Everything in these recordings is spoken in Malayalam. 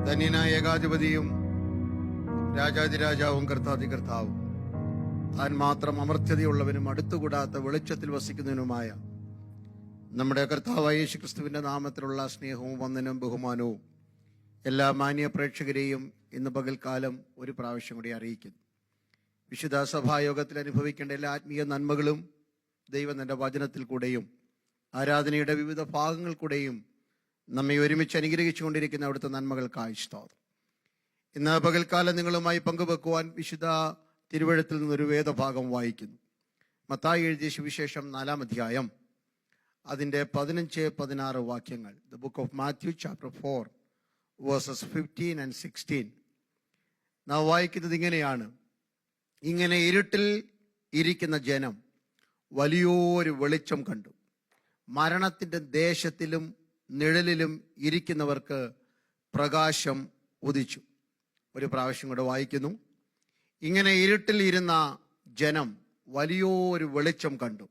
ധന്യനായ ഏകാധിപതിയും രാജാതിരാജാവും കർത്താതികർത്താവും താൻ മാത്രം അമർത്യതയുള്ളവനും അടുത്തുകൂടാത്ത വെളിച്ചത്തിൽ വസിക്കുന്നതിനുമായ നമ്മുടെ കർത്താവായ യേശുക്രിസ്തുവിന്റെ നാമത്തിലുള്ള സ്നേഹവും വന്ദനവും ബഹുമാനവും എല്ലാ മാന്യ പ്രേക്ഷകരെയും ഇന്ന് പകൽക്കാലം ഒരു പ്രാവശ്യം കൂടി അറിയിക്കുന്നു. വിശുദ്ധ സഭായോഗത്തിൽ അനുഭവിക്കേണ്ട എല്ലാ ആത്മീയ നന്മകളും ദൈവം തന്റെ വചനത്തിൽ കൂടെയും ആരാധനയുടെ വിവിധ ഭാഗങ്ങൾ കൂടെയും നമ്മെ ഒരുമിച്ച് അനുഗ്രഹിച്ചുകൊണ്ടിരിക്കുന്ന അവിടുത്തെ നന്മകൾക്കായി സ്തോത്രം. ഇന്ന് പകൽക്കാലം നിങ്ങളുമായി പങ്കുവെക്കുവാൻ വിശുദ്ധ തിരുവഴുത്തിൽ നിന്നൊരു വേദഭാഗം വായിക്കുന്നു. മത്തായി എഴുതിയ സുവിശേഷം 4-ാം അധ്യായം അതിൻ്റെ 15-16 വാക്യങ്ങൾ. The book of Matthew chapter 4 versus 15 and 16. നാം വായിക്കുന്നത് ഇങ്ങനെയാണ്: ഇങ്ങനെ ഇരുട്ടിൽ ഇരിക്കുന്ന ജനം വലിയൊരു വെളിച്ചം കണ്ടു. മരണത്തിൻ്റെ ദേശത്തിലും നിഴലിലും ഇരിക്കുന്നവർക്ക് പ്രകാശം ഉദിച്ചു. ഒരു പ്രാവശ്യം കൂടെ വായിക്കുന്നു. ഇങ്ങനെ ഇരുട്ടിൽ ഇരുന്ന ജനം വലിയൊരു വെളിച്ചം കണ്ടു.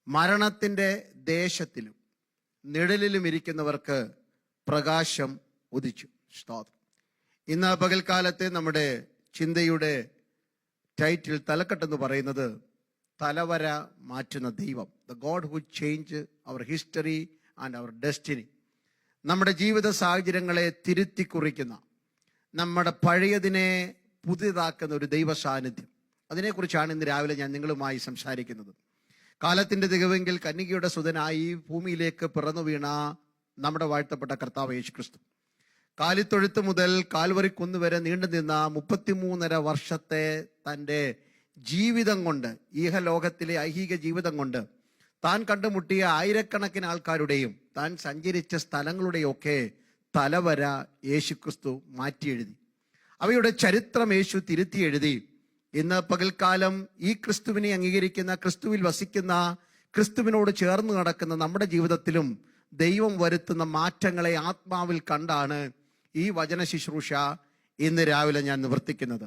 മരണത്തിൻ്റെ ദേശത്തിലും നിഴലിലും ഇരിക്കുന്നവർക്ക് പ്രകാശം ഉദിച്ചു. സ്തോത്രം. ഇന്ന് പകൽക്കാലത്തെ നമ്മുടെ ചിന്തയുടെ ടൈറ്റിൽ തലക്കെട്ടെന്ന് പറയുന്നത് തലവര മാറ്റുന്ന ദൈവം. The God who change our history and our destiny. നമ്മുടെ ജീവിത സാഹചര്യങ്ങളെ തിരുത്തി കുറിക്കുന്ന, നമ്മുടെ പഴയതിനെ പുതിയതാക്കുന്ന ഒരു ദൈവ സാന്നിധ്യം. അതിനെക്കുറിച്ചാണ് ഇന്ന് രാവിലെ ഞാൻ നിങ്ങളുമായി സംസാരിക്കുന്നത്. കാലത്തിന്റെ തികവെങ്കിൽ കന്യകയുടെ സുതനായി ഭൂമിയിലേക്ക് പിറന്നു വീണ നമ്മുടെ വാഴ്ത്തപ്പെട്ട കർത്താവ് യേശുക്രിസ്തു കാലിത്തൊഴുത്ത് മുതൽ കാൽവറി കുന്ന് വരെ നീണ്ടു നിന്ന 33.5 വർഷത്തെ തൻ്റെ ജീവിതം കൊണ്ട്, ഈഹലോകത്തിലെ ഐഹിക ജീവിതം കൊണ്ട് താൻ കണ്ടുമുട്ടിയ ആയിരക്കണക്കിന് ആൾക്കാരുടെയും താൻ സഞ്ചരിച്ച സ്ഥലങ്ങളുടെയും ഒക്കെ തലവര യേശുക്രിസ്തു മാറ്റിയെഴുതി. അവയുടെ ചരിത്രം യേശു തിരുത്തി എഴുതി. ഇന്ന് പകൽക്കാലം ഈ ക്രിസ്തുവിനെ അംഗീകരിക്കുന്ന, ക്രിസ്തുവിൽ വസിക്കുന്ന, ക്രിസ്തുവിനോട് ചേർന്ന് നടക്കുന്ന നമ്മുടെ ജീവിതത്തിലും ദൈവം വരുത്തുന്ന മാറ്റങ്ങളെ ആത്മാവിൽ കണ്ടാണ് ഈ വചന ശുശ്രൂഷ ഇന്ന് രാവിലെ ഞാൻ നിവർത്തിക്കുന്നത്.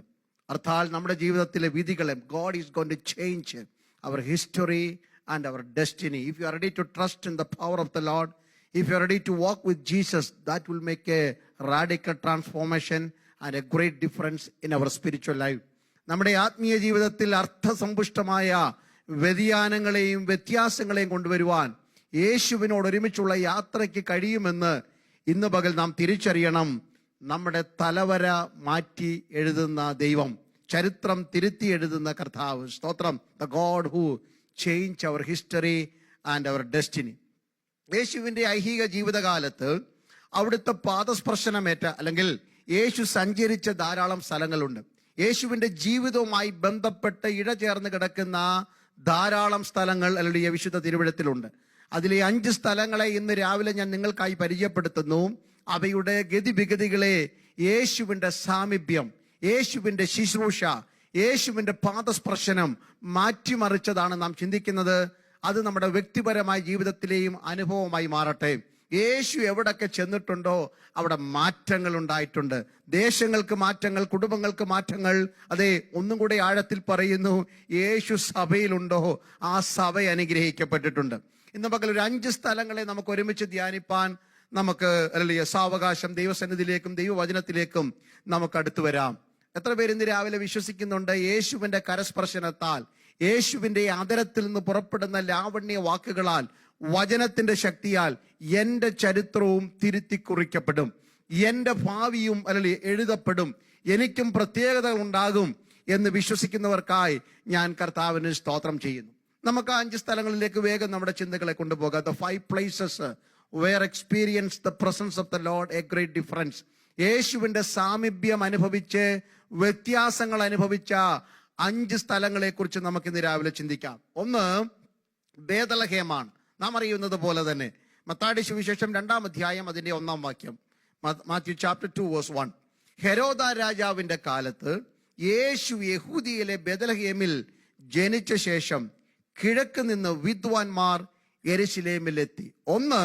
അർത്ഥാൽ നമ്മുടെ ജീവിതത്തിലെ വിധികളെ God is going to change our history and our destiny. If you are ready to trust in the power of the Lord, if you are ready to walk with Jesus, that will make a radical transformation and a great difference in our spiritual life. നമ്മുടെ ആത്മീയ ജീവിതത്തിൽ അർത്ഥസമ്പുഷ്ടമായ വ്യതിയാനങ്ങളെയും വ്യത്യാസങ്ങളെയും കൊണ്ടുവരുവാൻ യേശുവിനോട് ഒരുമിച്ചുള്ള യാത്രയ്ക്ക് കഴിയുമെന്ന് ഇന്ന് പകൽ നാം തിരിച്ചറിയണം. നമ്മുടെ തലവര മാറ്റി എഴുതുന്ന ദൈവം, ചരിത്രം തിരുത്തി എഴുതുന്ന കർത്താവ്. സ്തോത്രം. The God who change our history and our destiny. യേശുവിൻ്റെ ഐഹിക ജീവിതകാലത്ത് അവിടുത്തെ പാദസ്പർശനമേറ്റ, അല്ലെങ്കിൽ യേശു സഞ്ചരിച്ച ധാരാളം സ്ഥലങ്ങളുണ്ട്. യേശുവിൻ്റെ ജീവിതവുമായി ബന്ധപ്പെട്ട് ഇഴചേർന്ന് കിടക്കുന്ന ധാരാളം സ്ഥലങ്ങൾ അല്ലെങ്കിൽ വിശുദ്ധ തിരുവഴുത്തിലുണ്ട്. അതിലെ 5 സ്ഥലങ്ങളെ ഇന്ന് രാവിലെ ഞാൻ നിങ്ങൾക്കായി പരിചയപ്പെടുത്തുന്നു. അവയുടെ ഗതിവിഗതികളെ യേശുവിൻ്റെ സാമീപ്യം, യേശുവിൻ്റെ ശുശ്രൂഷ, യേശുവിൻ്റെ പാദസ്പർശനം മാറ്റിമറിച്ചതാണ് നാം ചിന്തിക്കുന്നത്. അത് നമ്മുടെ വ്യക്തിപരമായ ജീവിതത്തിലെയും അനുഭവമായി മാറട്ടെ. യേശു എവിടൊക്കെ ചെന്നിട്ടുണ്ടോ അവിടെ മാറ്റങ്ങൾ ഉണ്ടായിട്ടുണ്ട്. ദേശങ്ങൾക്ക് മാറ്റങ്ങൾ, കുടുംബങ്ങൾക്ക് മാറ്റങ്ങൾ. അതെ, ഒന്നും കൂടെ ആഴത്തിൽ പറയുന്നു, യേശു സഭയിലുണ്ടോ ആ സഭ അനുഗ്രഹിക്കപ്പെട്ടിട്ടുണ്ട്. ഇന്ന് പകൽ ഒരു 5 സ്ഥലങ്ങളെ നമുക്ക് ഒരുമിച്ച് ധ്യാനിപ്പാൻ നമുക്ക് സാവകാശം ദൈവസന്നിധിയിലേക്കും ദൈവവചനത്തിലേക്കും നമുക്ക് അടുത്തു വരാം. എത്ര പേര് ഇന്ന് രാവിലെ വിശ്വസിക്കുന്നുണ്ട് യേശുവിന്റെ കരസ്പർശനത്താൽ, യേശുവിന്റെ ആദരത്തിൽ നിന്ന് പുറപ്പെടുന്ന ലാവണ്യ വാക്കുകളാൽ, വചനത്തിന്റെ ശക്തിയാൽ എൻ്റെ ചരിത്രവും തിരുത്തി കുറിക്കപ്പെടും, എൻ്റെ ഭാവിയും എഴുതപ്പെടും, എനിക്കും പ്രത്യേകത ഉണ്ടാകും എന്ന് വിശ്വസിക്കുന്നവർക്കായി ഞാൻ കർത്താവിന് സ്തോത്രം ചെയ്യുന്നു. നമുക്ക് 5 സ്ഥലങ്ങളിലേക്ക് വേഗം നമ്മുടെ ചിന്തകളെ കൊണ്ടുപോകാം. The 5 places where experience the presence of the Lord a great difference. യേശുവിന്റെ സാമീപ്യം അനുഭവിച്ച് വ്യത്യാസങ്ങൾ അനുഭവിച്ച 5 സ്ഥലങ്ങളെ കുറിച്ച് നമുക്ക് ഇന്ന് രാവിലെ ചിന്തിക്കാം. ഒന്ന് ബേത്ലഹേമാണ്. നാം അറിയുന്നത് പോലെ തന്നെ മത്തായി സുവിശേഷം 2-ാം അധ്യായം അതിന്റെ 1-ാം വാക്യം. Matthew chapter 2 verse 1. ഹെരോദ രാജാവിന്റെ കാലത്ത് യേശു യഹൂദിയിലെ ബേത്ലഹേമിൽ ജനിച്ച ശേഷം കിഴക്ക് നിന്ന് വിദ്വാൻമാർ യെരുശലേമിലെത്തി. ഒന്ന്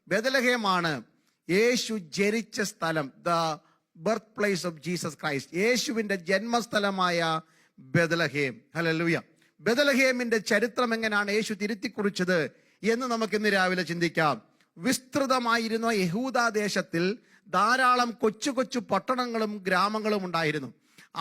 ബേത്ലഹേമാണ് യേശു ജനിച്ച സ്ഥലം, the birth place of Jesus Christ. യേശുവിന്റെ ജന്മസ്ഥലമായ ബേത്ലഹേം. ഹല്ലേലൂയ. ബേത്ലഹേമിന്റെ ചരിത്രം എങ്ങനെയാണ് യേശു തിരുത്തി കുറിച്ചത് എന്ന് നമുക്ക് ഇന്ന് രാവിലെ ചിന്തിക്കാം. വിസ്തൃതമായിരുന്ന യഹൂദാദേശത്തിൽ ധാരാളം കൊച്ചു കൊച്ചു പട്ടണങ്ങളും ഗ്രാമങ്ങളും ഉണ്ടായിരുന്നു.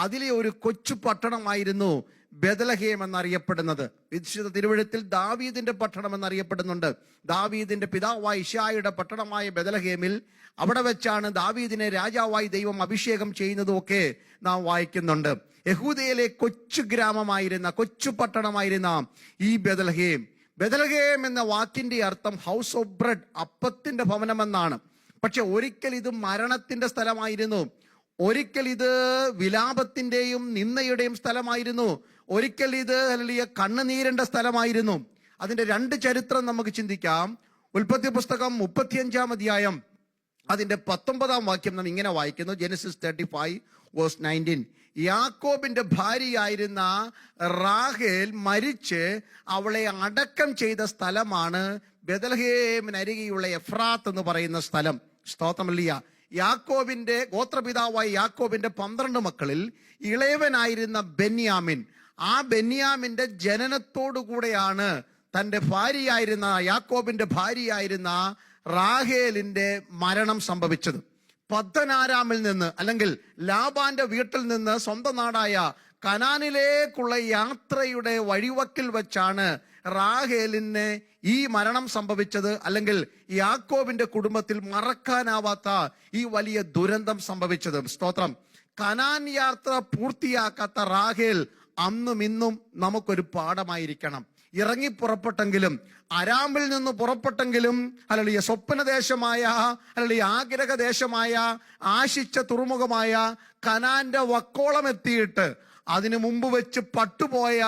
അതിലെ ഒരു കൊച്ചു പട്ടണമായിരുന്നു ബെത്ലഹേം എന്നറിയപ്പെടുന്നത്. വിശുദ്ധ തിരുവെഴുത്തിൽ ദാവീദിന്റെ പട്ടണം എന്നറിയപ്പെടുന്നുണ്ട്. ദാവീദിന്റെ പിതാവായ ഇശായിയുടെ പട്ടണമായ ബെത്ലഹേമിൽ അവിടെ വെച്ചാണ് ദാവീദിനെ രാജാവായി ദൈവം അഭിഷേകം ചെയ്യുന്നതും ഒക്കെ നാം വായിക്കുന്നുണ്ട്. യഹൂദയിലെ കൊച്ചു ഗ്രാമമായിരുന്ന, കൊച്ചു പട്ടണമായിരുന്ന ഈ ബെത്ലഹേം എന്ന വാക്കിന്റെ അർത്ഥം ഹൗസ് ഓഫ് ബ്രെഡ്, അപ്പത്തിന്റെ ഭവനം എന്നാണ്. പക്ഷെ ഒരിക്കൽ ഇത് മരണത്തിന്റെ സ്ഥലമായിരുന്നു, ഒരിക്കൽ ഇത് വിലാപത്തിന്റെയും നിന്ദയുടെയും സ്ഥലമായിരുന്നു, ഒരിക്കൽ ഇത് കണ്ണുനീരിന്റെ സ്ഥലമായിരുന്നു. അതിന്റെ രണ്ട് ചരിത്രം നമുക്ക് ചിന്തിക്കാം. ഉൽപ്പത്തി പുസ്തകം 35-ാം അധ്യായം അതിന്റെ 19-ാം വാക്യം നാം ഇങ്ങനെ വായിക്കുന്നു. ജെനസിസ് 35:19. യാക്കോബിന്റെ ഭാര്യയായിരുന്ന റാഹേൽ മരിച്ച് അവളെ അടക്കം ചെയ്ത സ്ഥലമാണ് ബെത്ലഹേമിനരികെയുള്ള എഫ്രാത്ത് എന്ന് പറയുന്ന സ്ഥലം. സ്തോത്രമല്ലിയ. യാക്കോബിന്റെ ഗോത്രപിതാവായ യാക്കോബിന്റെ 12 മക്കളിൽ ഇളയവനായിരുന്ന ബെന്യാമിൻ, ആ ബെന്യാമിന്റെ ജനനത്തോടു കൂടെയാണ് തന്റെ ഭാര്യയായിരുന്ന യാക്കോബിന്റെ ഭാര്യയായിരുന്ന റാഹേലിന്റെ മരണം സംഭവിച്ചത്. പദ്ദനാരാമിൽ നിന്ന്, അല്ലെങ്കിൽ ലാബാന്റെ വീട്ടിൽ നിന്ന് സ്വന്തം നാടായ കനാനിലേക്കുള്ള യാത്രയുടെ വഴിവക്കിൽ വെച്ചാണ് റാഹേലിന് ഈ മരണം സംഭവിച്ചത്. അല്ലെങ്കിൽ യാക്കോബിന്റെ കുടുംബത്തിൽ മറക്കാനാവാത്ത ഈ വലിയ ദുരന്തം സംഭവിച്ചത്. സ്തോത്രം. കനാൻ യാത്ര പൂർത്തിയാക്കാത്ത റാഹേൽ അന്നും ഇന്നും നമുക്കൊരു പാഠമായിരിക്കണം. ഇറങ്ങി പുറപ്പെട്ടെങ്കിലും, അരാമിൽ നിന്ന് പുറപ്പെട്ടെങ്കിലും, അല്ലെങ്കിൽ സ്വപ്നദേശമായ, അല്ലെങ്കിൽ ആഗ്രഹദേശമായ, ആശിച്ച തുറമുഖമായ കനാന്റെ വക്കോളം എത്തിയിട്ട് അതിനു മുമ്പ് വെച്ച് പട്ടുപോയ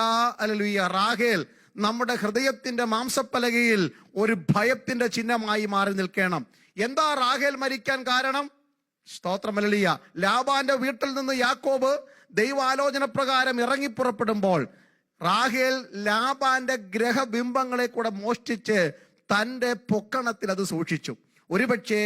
അല്ലെങ്കിൽ റാഹേൽ നമ്മുടെ ഹൃദയത്തിന്റെ മാംസപ്പലകയിൽ ഒരു ഭയത്തിന്റെ ചിഹ്നമായി മാറി നിൽക്കണം. എന്താ റാഹേൽ മരിക്കാൻ കാരണം? സ്തോത്രമല്ലിയ. ലാബാന്റെ വീട്ടിൽ നിന്ന് യാക്കോബ് ദൈവാലോചന പ്രകാരം ഇറങ്ങി പുറപ്പെടുമ്പോൾ റാഹേൽ ലാബാന്റെ ഗ്രഹബിംബങ്ങളെ കൂടെ മോഷ്ടിച്ച് തന്റെ പൊക്കണത്തിൽ അത് സൂക്ഷിച്ചു. ഒരുപക്ഷേ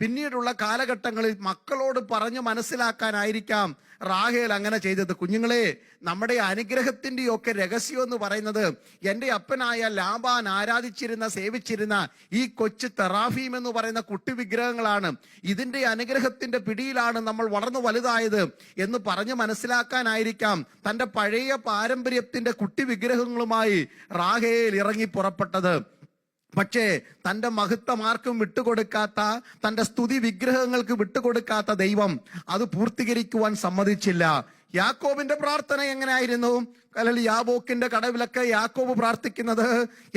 പിന്നീടുള്ള കാലഘട്ടങ്ങളിൽ മക്കളോട് പറഞ്ഞു മനസ്സിലാക്കാനായിരിക്കാം റാഹേൽ അങ്ങനെ ചെയ്തത്. കുഞ്ഞുങ്ങളെ, നമ്മുടെ അനുഗ്രഹത്തിന്റെയൊക്കെ രഹസ്യം എന്ന് പറയുന്നത് എൻ്റെ അപ്പനായ ലാബാൻ ആരാധിച്ചിരുന്ന, സേവിച്ചിരുന്ന ഈ കൊച്ചു തെറാഫീം എന്ന് പറയുന്ന കുട്ടി വിഗ്രഹങ്ങളാണ്. ഇതിന്റെ അനുഗ്രഹത്തിന്റെ പിടിയിലാണ് നമ്മൾ വളർന്നു വലുതായത് എന്ന് പറഞ്ഞു മനസ്സിലാക്കാനായിരിക്കാം തന്റെ പഴയ പാരമ്പര്യത്തിന്റെ കുട്ടി വിഗ്രഹങ്ങളുമായി റാഹേൽ ഇറങ്ങി പുറപ്പെട്ടത്. പക്ഷേ തന്റെ മഹത്വം ആർക്കും വിട്ടുകൊടുക്കാത്ത, തന്റെ സ്തുതി വിഗ്രഹങ്ങൾക്ക് വിട്ടുകൊടുക്കാത്ത ദൈവം അത് പൂർത്തീകരിക്കുവാൻ സമ്മതിച്ചില്ല. യാക്കോബിന്റെ പ്രാർത്ഥന എങ്ങനെയായിരുന്നു? അല്ലെങ്കിൽ യാബോക്കിന്റെ കടവിലൊക്കെ യാക്കോബ് പ്രാർത്ഥിക്കുന്നത്,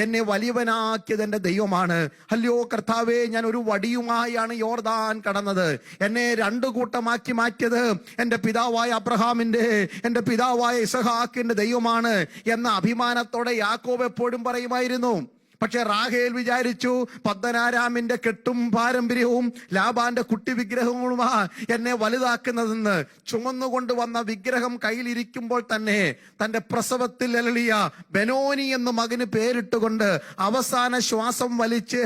എന്നെ വലിയവനാക്കിയത് എന്റെ ദൈവമാണ്. അല്ലയോ കർത്താവേ, ഞാൻ ഒരു വടിയുമായാണ് യോർദാൻ കടന്നത്. എന്നെ 2 കൂട്ടമാക്കി മാറ്റിയത് എന്റെ പിതാവായ അബ്രഹാമിന്റെ, എന്റെ പിതാവായ ഇസഹാക്കിന്റെ ദൈവമാണ് എന്ന അഭിമാനത്തോടെ യാക്കോബ് എപ്പോഴും പറയുമായിരുന്നു. പക്ഷെ റാഹേൽ വിചാരിച്ചു, പദ്ദനാരാമിന്റെ കെട്ടും പാരമ്പര്യവും ലാബാന്റെ കുട്ടി വിഗ്രഹങ്ങളുമാ എന്നെ വലുതാക്കുന്നതെന്ന്. ചുമന്നുകൊണ്ട് വന്ന വിഗ്രഹം കയ്യിലിരിക്കുമ്പോൾ തന്നെ തന്റെ പ്രസവത്തിൽ അലളിയ ബെനോനി എന്ന് മകന് പേരിട്ടുകൊണ്ട് അവസാന ശ്വാസം വലിച്ച്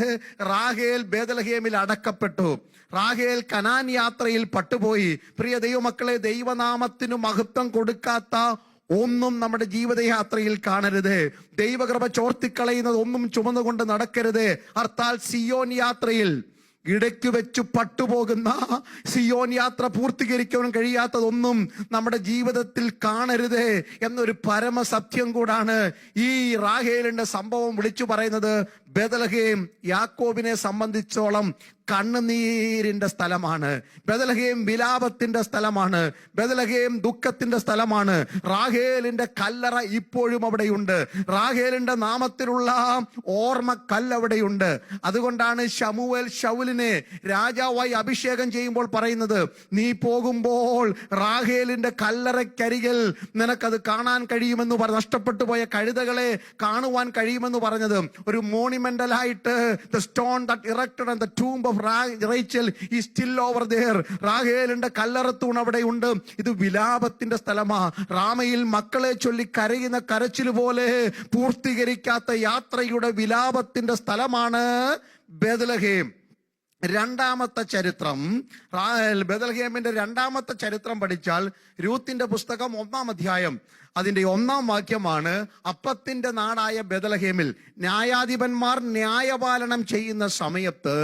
റാഹേൽ ബേത്ലഹേമിൽ അടക്കപ്പെട്ടു. റാഹേൽ കനാൻ യാത്രയിൽ പട്ടുപോയി. പ്രിയ ദൈവമക്കളെ, ദൈവനാമത്തിനു മഹത്വം കൊടുക്കാത്ത ഒന്നും നമ്മുടെ ജീവിതയാത്രയിൽ കാണരുത്. ദൈവകൃപ ചോർത്തിക്കളയുന്നത് ഒന്നും ചുമന്നുകൊണ്ട് നടക്കരുത്. അർത്ഥാൽ സിയോൻ യാത്രയിൽ ഇടയ്ക്ക് വെച്ച് പട്ടുപോകുന്ന, സിയോൻ യാത്ര പൂർത്തീകരിക്കാൻ കഴിയാത്തതൊന്നും നമ്മുടെ ജീവിതത്തിൽ കാണരുത് എന്നൊരു പരമസത്യം കൂടാണ് ഈ റാഹേലിന്റെ സംഭവം വിളിച്ചു പറയുന്നത്. ബെത്ലഹേം യാക്കോബിനെ സംബന്ധിച്ചോളം കണ്ണുനീരിന്റെ സ്ഥലമാണ്. ബെത്ലഹേം വിലാപത്തിന്റെ സ്ഥലമാണ്. ബെത്ലഹേം ദുഃഖത്തിന്റെ സ്ഥലമാണ്. റാഹേലിന്റെ കല്ലറ ഇപ്പോഴും അവിടെയുണ്ട്. റാഹേലിന്റെ നാമത്തിലുള്ള ഓർമ്മ കല്ലവിടെയുണ്ട്. അതുകൊണ്ടാണ് ശമൂവേൽ ശൗലിനെ രാജാവായി അഭിഷേകം ചെയ്യുമ്പോൾ പറയുന്നത്, നീ പോകുമ്പോൾ റാഹേലിന്റെ കല്ലറയ്ക്കരികിൽ നിനക്കത് കാണാൻ കഴിയുമെന്ന് പറഞ്ഞ്, നഷ്ടപ്പെട്ടു പോയ കഴുതകളെ കാണുവാൻ കഴിയുമെന്ന് പറഞ്ഞത് ഒരു മോണിമെന്റലായിട്ട്, the stone that erected on the tomb of Rachel is still over there. റാഹേലിന്റെ കല്ലറത്തൂൺ അവിടെ ഉണ്ട്. ഇത് വിലാപത്തിന്റെ സ്ഥലമാ. റാമയിൽ മക്കളെ ചൊല്ലി കരയുന്ന കരച്ചിൽ പോലെ പൂർത്തീകരിക്കാത്ത യാത്രയുടെ വിലാപത്തിന്റെ സ്ഥലമാണ് ബെത്ലഹേം. രണ്ടാമത്തെ ചരിത്രം, ബെത്ലഹേമിന്റെ രണ്ടാമത്തെ ചരിത്രം പഠിച്ചാൽ രൂത്തിന്റെ പുസ്തകം 1-ാം അധ്യായം അതിന്റെ 1-ാം വാക്യമാണ്, അപ്പത്തിന്റെ നാടായ ബെത്ലഹേമിൽ ന്യായാധിപന്മാർ ന്യായപാലനം ചെയ്യുന്ന സമയത്ത്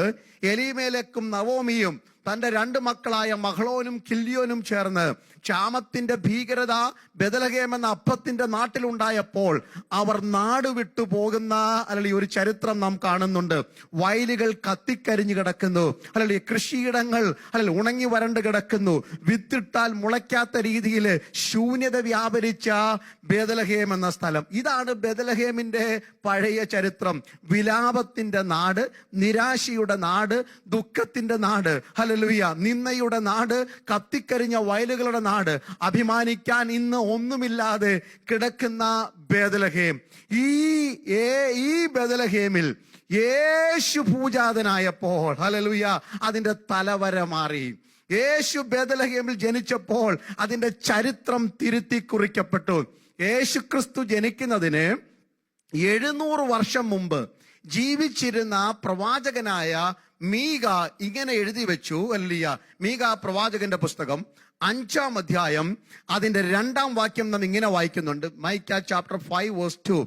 എലീമേലെക്കും നവോമിയും തന്റെ 2 മക്കളായ മഹ്ലോനും കില്യോനും ചേർന്ന് ക്ഷാമത്തിന്റെ ഭീകരത ബെത്ലഹേം എന്ന അപ്പത്തിന്റെ നാട്ടിലുണ്ടായപ്പോൾ അവർ നാട് വിട്ടു പോകുന്ന അല്ലെങ്കിൽ ഒരു ചരിത്രം നാം കാണുന്നുണ്ട്. വയലുകൾ കത്തിക്കരിഞ്ഞു കിടക്കുന്നു, അല്ലെങ്കിൽ കൃഷിയിടങ്ങൾ അല്ലെങ്കിൽ ഉണങ്ങി വരണ്ട് കിടക്കുന്നു. വിത്തിട്ടാൽ മുളയ്ക്കാത്ത രീതിയിൽ ശൂന്യത വ്യാപരിച്ച ബെത്ലഹേം എന്ന സ്ഥലം. ഇതാണ് ബെത്ലഹേമിന്റെ പഴയ ചരിത്രം. വിലാപത്തിന്റെ നാട്, നിരാശയുടെ നാട്, ദുഃഖത്തിന്റെ നാട്, ഹല്ലേലൂയ, നിന്ദയുടെ നാട്, കത്തിക്കരിഞ്ഞ വയലുകളുടെ നാട്, അഭിമാനിക്കാൻ ഇന്ന് ഒന്നുമില്ലാതെ കിടക്കുന്ന ബെത്ലഹേം. ഈ ബെത്ലഹേമിൽ യേശു പൂജാതനായപ്പോൾ, ഹല്ലേലൂയ, അതിന്റെ തലവര മാറി. യേശു ബെത്ലഹേമിൽ ജനിച്ചപ്പോൾ അതിന്റെ ചരിത്രം തിരുത്തി കുറിക്കപ്പെട്ടു. യേശു ക്രിസ്തു ജനിക്കുന്നതിന് 700 വർഷം മുമ്പ് ജീവിച്ചിരുന്ന പ്രവാചകനായ മീക ഇങ്ങനെ എഴുതി വെച്ചു. ഹല്ലേലൂയ. മീക പ്രവാചകന്റെ പുസ്തകം 5-ാം അധ്യായം അതിന്റെ 2-ാം വാക്യം നാം ഇങ്ങനെ വായിക്കുന്നുണ്ട്. Mica chapter 5:2.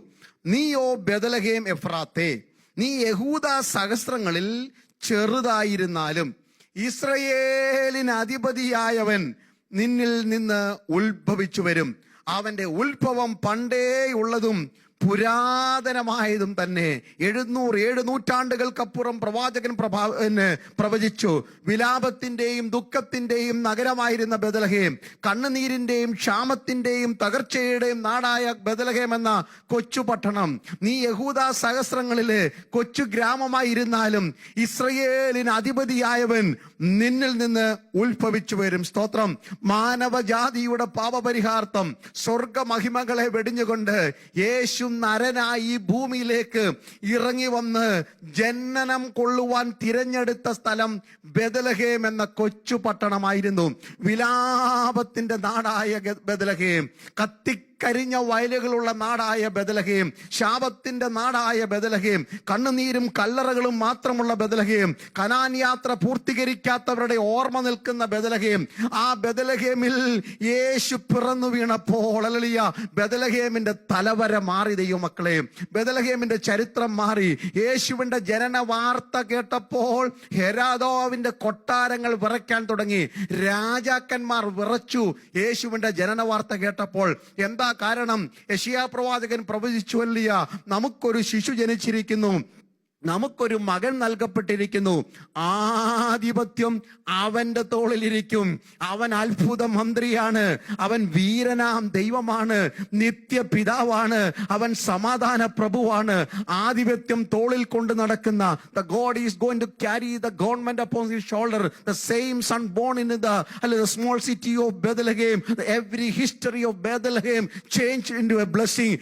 നീയോ ബെത്ലഹേം എഫ്രാത്തേ, നീ യഹൂദ സഹസ്രങ്ങളിൽ ചെറുതായിരുന്നാലും ഇസ്രയേലിന് അധിപതിയായവൻ നിന്നിൽ നിന്ന് ഉത്ഭവിച്ചു വരും. അവന്റെ ഉത്ഭവം പണ്ടേ ഉള്ളതും പുരാതനമായതും തന്നെ. 707 നൂറ്റാണ്ടുകൾക്കപ്പുറം പ്രവാചകൻ പ്രവചിച്ചു. വിലാപത്തിന്റെയും ദുഃഖത്തിന്റെയും നഗരമായിരുന്ന ബെത്ലഹേം, കണ്ണുനീരിന്റെയും ക്ഷാമത്തിന്റെയും തകർച്ചയുടെയും നാടായ ബെത്ലഹേം എന്ന കൊച്ചു പട്ടണം, നീ യഹൂദ സഹസ്രങ്ങളിലെ കൊച്ചു ഗ്രാമമായിരുന്നാലും ഇസ്രയേലിന് അധിപതിയായവൻ നിന്നിൽ നിന്ന് ഉത്ഭവിച്ചു വരും. സ്തോത്രം. മാനവജാതിയുടെ പാപപരിഹാർത്ഥം സ്വർഗമഹിമകളെ വെടിഞ്ഞുകൊണ്ട് യേശു നരനായി ഈ ഭൂമിയിലേക്ക് ഇറങ്ങി വന്ന് ജനനം കൊള്ളുവാൻ തിരഞ്ഞെടുത്ത സ്ഥലം ബെത്ലഹേം എന്ന കൊച്ചു പട്ടണമായിരുന്നു. വിലാപത്തിന്റെ നാടായ ബെത്ലഹേം, കരിഞ്ഞ വയലുകളുള്ള നാടായ ബെത്ലഹേം, ശാപത്തിന്റെ നാടായ ബെത്ലഹേം, കണ്ണുനീരും കല്ലറകളും മാത്രമുള്ള ബെത്ലഹേം, കനാൻ യാത്ര പൂർത്തീകരിക്കാത്തവരുടെ ഓർമ്മ നിൽക്കുന്ന ബെത്ലഹേം. ആ ബെത്ലഹേമിൽ യേശു പിറന്നു വീണപ്പോൾ, ഹല്ലേലൂയ, ബെത്ലഹേമിന്റെ തലവര മാറി. ദൈവമക്കളെ, ബെത്ലഹേമിന്റെ ചരിത്രം മാറി. യേശുവിന്റെ ജനന വാർത്ത കേട്ടപ്പോൾ ഹെരോദാവിന്റെ കൊട്ടാരങ്ങൾ വിറയ്ക്കാൻ തുടങ്ങി. രാജാക്കന്മാർ വിറച്ചു യേശുവിന്റെ ജനന വാർത്ത കേട്ടപ്പോൾ. എന്താ കാരണം? യെശയ്യാ പ്രവാചകൻ പ്രവചിച്ചു, അല്ലയോ, നമുക്കൊരു ശിശു ജനിച്ചിരിക്കുന്നു, നമുക്കൊരു മകൻ നൽകപ്പെട്ടിരിക്കുന്നു, ആധിപത്യം അവന്റെ തോളിലിരിക്കും. അവൻ അത്ഭുത മന്ത്രിയാണ്, അവൻ വീരനാം ദൈവമാണ്, നിത്യപിതാവാണ്, അവൻ സമാധാന പ്രഭുവാണ്. ആധിപത്യം തോളിൽ കൊണ്ട് നടക്കുന്ന the God is going to carry the government upon his shoulder. The same son born in the small city of Bethlehem. Every history of Bethlehem changed into a blessing.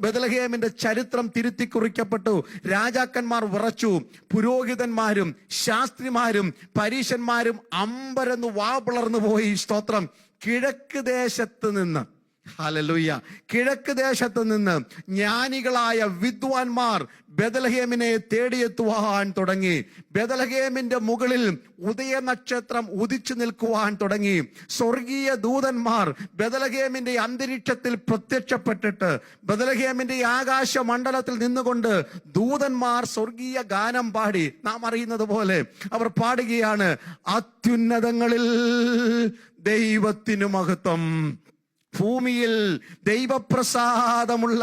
ബെത്ലഹേമിന്റെ ചരിത്രം തിരുത്തി കുറിക്കപ്പെട്ടു. രാജാക്കന്മാർ വിറച്ചു. പുരോഹിതന്മാരും ശാസ്ത്രിമാരും പരീശന്മാരും അമ്പരന്ന് വാ പിളർന്നു പോയി. സ്തോത്രം. കിഴക്ക് ദേശത്ത് നിന്ന്, ഹല്ലേലൂയ, കിഴക്ക് ദേശത്ത് നിന്ന് ജ്ഞാനികളായ വിദ്വാൻമാർ ബെത്ലഹേമിനെ തേടിയെത്തുവാൻ തുടങ്ങി. ബെത്ലഹേമിന്റെ മുകളിൽ ഉദയനക്ഷത്രം ഉദിച്ചു നിൽക്കുവാൻ തുടങ്ങി. സ്വർഗീയ ദൂതന്മാർ ബെത്ലഹേമിന്റെ അന്തരീക്ഷത്തിൽ പ്രത്യക്ഷപ്പെട്ടിട്ട് ബെത്ലഹേമിന്റെ ആകാശ മണ്ഡലത്തിൽ നിന്നുകൊണ്ട് ദൂതന്മാർ സ്വർഗീയ ഗാനം പാടി. നാം അറിയുന്നത് പോലെ അവർ പാടുകയാണ്, അത്യുന്നതങ്ങളിൽ ദൈവത്തിനു മഹത്വം, ഭൂമിയിൽ ദൈവപ്രസാദമുള്ള